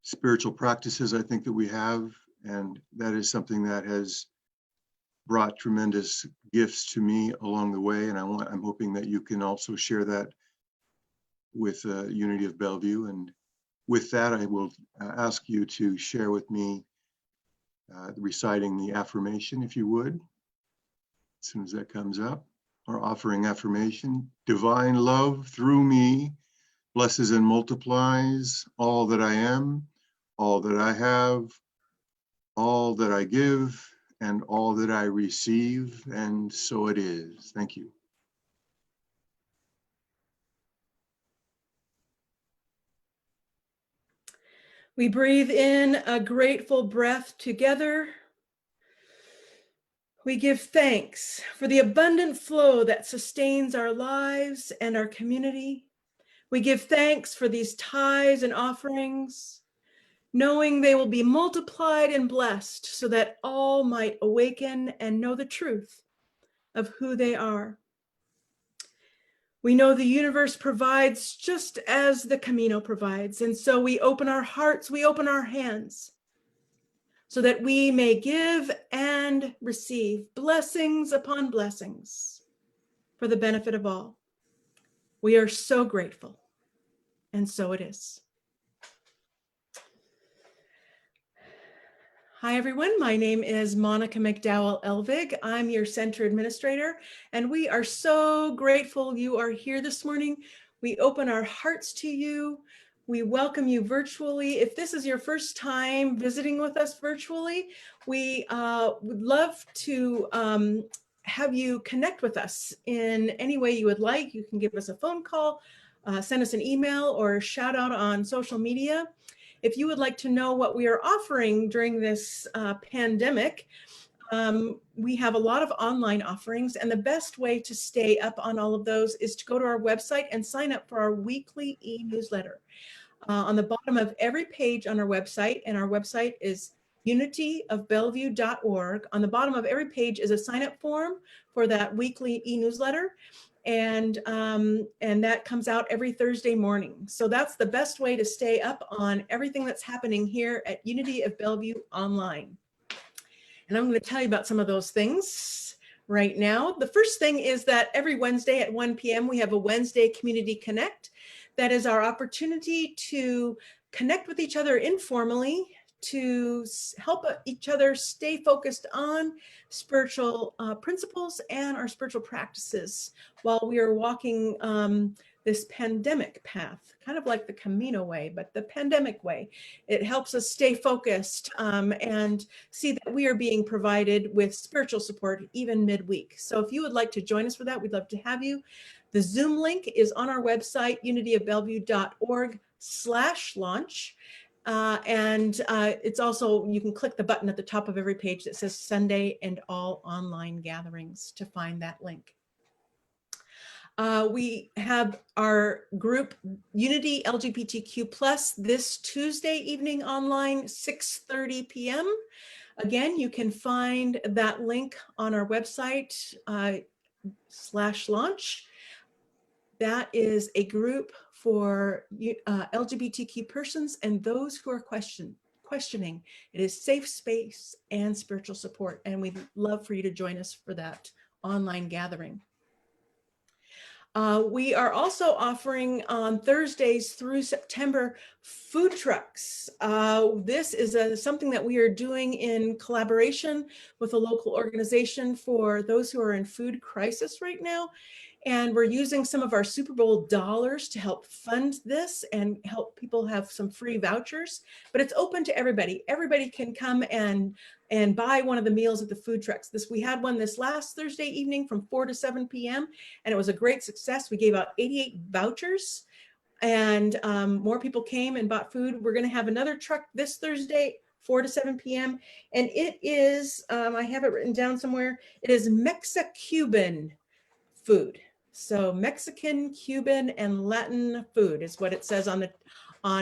spiritual practices I think that we have, and that is something that has brought tremendous gifts to me along the way, and I'm hoping that you can also share that with Unity of Bellevue. And with that, I will ask you to share with me reciting the affirmation, if you would, as soon as that comes up. Our offering affirmation: divine love through me blesses and multiplies all that I am, all that I have, all that I give, and all that I receive, and so it is. Thank you. We breathe in a grateful breath together. We give thanks for the abundant flow that sustains our lives and our community. We give thanks for these tithes and offerings, knowing they will be multiplied and blessed so that all might awaken and know the truth of who they are. We know the universe provides just as the Camino provides, and so we open our hearts, we open our hands, so that we may give and receive blessings upon blessings for the benefit of all. We are so grateful, and so it is. Hi, everyone. My name is Monica McDowell Elvig. I'm your center administrator, and we are so grateful you are here this morning. We open our hearts to you. We welcome you virtually. If this is your first time visiting with us virtually, we would love to have you connect with us in any way you would like. You can give us a phone call, send us an email, or shout out on social media. If you would like to know what we are offering during this pandemic, we have a lot of online offerings, and the best way to stay up on all of those is to go to our website and sign up for our weekly e-newsletter. On the bottom of every page on our website, and our website is unityofbellevue.org. On the bottom of every page is a sign-up form for that weekly e-newsletter, and that comes out every Thursday morning. So that's the best way to stay up on everything that's happening here at Unity of Bellevue online. And I'm going to tell you about some of those things right now. The first thing is that every Wednesday at 1 p.m. we have a Wednesday Community Connect. That is our opportunity to connect with each other informally, to help each other stay focused on spiritual principles and our spiritual practices while we are walking this pandemic path, kind of like the Camino way, but the pandemic way. It helps us stay focused and see that we are being provided with spiritual support even midweek. So if you would like to join us for that, we'd love to have you. The Zoom link is on our website, unityofbellevue.org/launch. It's also, you can click the button at the top of every page that says Sunday and all online gatherings to find that link. We have our group Unity LGBTQ+ this Tuesday evening online, 6:30 p.m. Again, you can find that link on our website /launch. That is a group for LGBTQ persons and those who are questioning. It is safe space and spiritual support, and we'd love for you to join us for that online gathering. We are also offering on Thursdays through September food trucks. This is something that we are doing in collaboration with a local organization for those who are in food crisis right now. And we're using some of our Super Bowl dollars to help fund this and help people have some free vouchers, but it's open to everybody. Everybody can come and buy one of the meals at the food trucks. We had one this last Thursday evening from 4 to 7 p.m. and it was a great success. We gave out 88 vouchers and more people came and bought food. We're going to have another truck this Thursday, 4 to 7 p.m. And it is, I have it written down somewhere, it is Mexican food. So Mexican, Cuban, and Latin food is what it says on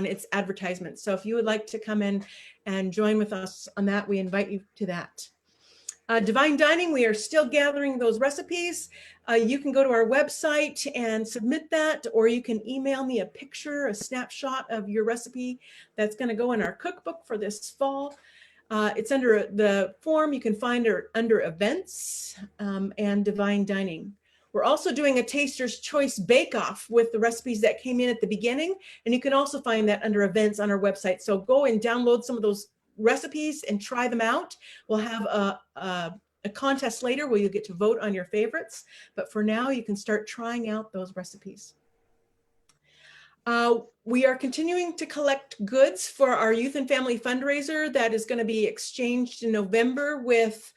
its advertisement. So if you would like to come in and join with us on that, we invite you to that. Divine Dining, we are still gathering those recipes. You can go to our website and submit that, or you can email me a picture, a snapshot of your recipe that's going to go in our cookbook for this fall. It's under the form you can find under events and Divine Dining. We're also doing a Taster's Choice Bake-Off with the recipes that came in at the beginning, and you can also find that under events on our website. So go and download some of those recipes and try them out. We'll have a contest later where you get to vote on your favorites, but for now you can start trying out those recipes. We are continuing to collect goods for our youth and family fundraiser that is going to be exchanged in November with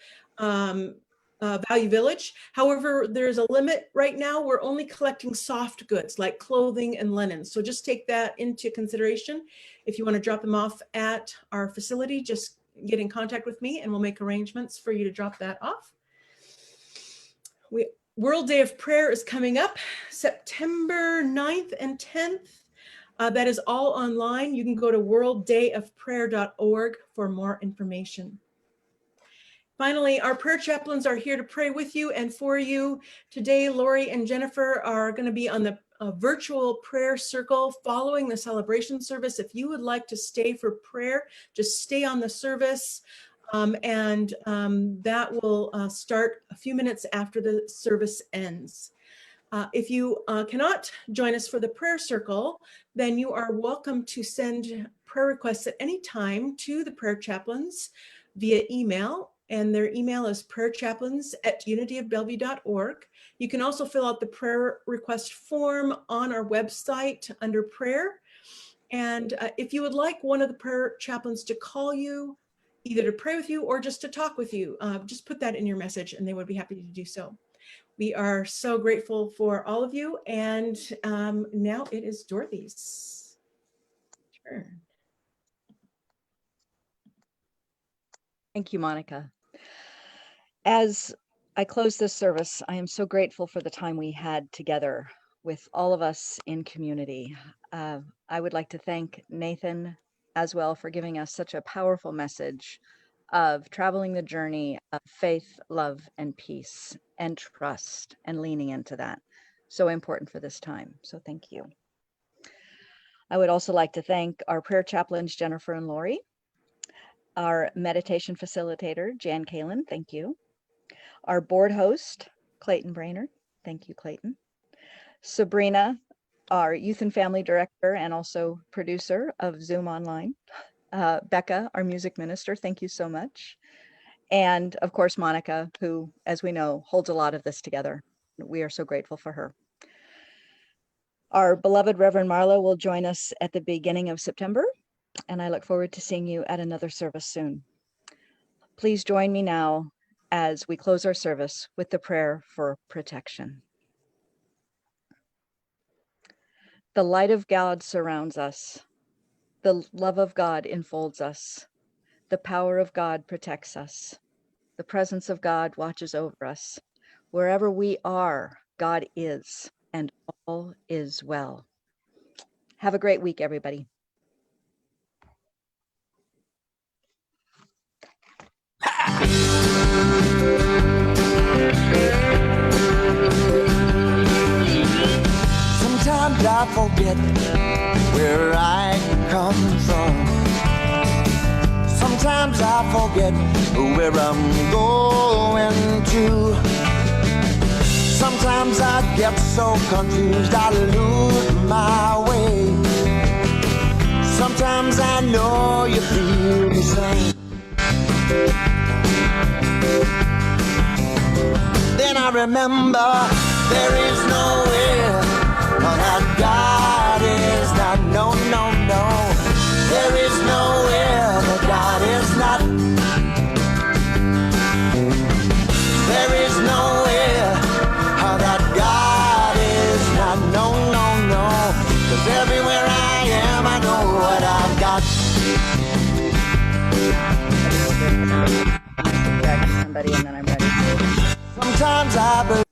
Value Village. However, there's a limit right now. We're only collecting soft goods like clothing and linen. So just take that into consideration. If you want to drop them off at our facility, just get in contact with me and we'll make arrangements for you to drop that off. World Day of Prayer is coming up September 9th and 10th. That is all online. You can go to worlddayofprayer.org for more information. Finally, our prayer chaplains are here to pray with you and for you. Today, Lori and Jennifer are going to be on the virtual prayer circle following the celebration service. If you would like to stay for prayer, just stay on the service. That will start a few minutes after the service ends. If you cannot join us for the prayer circle, then you are welcome to send prayer requests at any time to the prayer chaplains via email. And their email is prayerchaplains@unityofbellevue.org. You can also fill out the prayer request form on our website under prayer. And if you would like one of the prayer chaplains to call you, either to pray with you or just to talk with you, just put that in your message and they would be happy to do so. We are so grateful for all of you. And now it is Dorothy's turn. Thank you, Monica. As I close this service, I am so grateful for the time we had together with all of us in community. I would like to thank Nathen Aswell for giving us such a powerful message of traveling the journey of faith, love, and peace, and trust, and leaning into that. So important for this time. So thank you. I would also like to thank our prayer chaplains, Jennifer and Lori, our meditation facilitator, Jan Kalin, thank you. Our board host, Clayton Brainerd, thank you, Clayton. Sabrina, our youth and family director and also producer of Zoom Online. Becca, our music minister, thank you so much. And of course, Monica, who, as we know, holds a lot of this together. We are so grateful for her. Our beloved Reverend Marlo will join us at the beginning of September, and I look forward to seeing you at another service soon. Please join me now as we close our service with the prayer for protection. The light of God surrounds us. The love of God enfolds us. The power of God protects us. The presence of God watches over us. Wherever we are, God is, and all is well. Have a great week, everybody. Sometimes I forget where I come from. Sometimes I forget where I'm going to. Sometimes I get so confused I lose my way. Sometimes I know you feel the same. Then I remember there is nowhere that God is not. No, no, no. There is nowhere that God is not. There is nowhere that God is not. No, no, no. 'Cause everywhere I am, I know what I've got. Somebody and then I'm ready. Sometimes I believe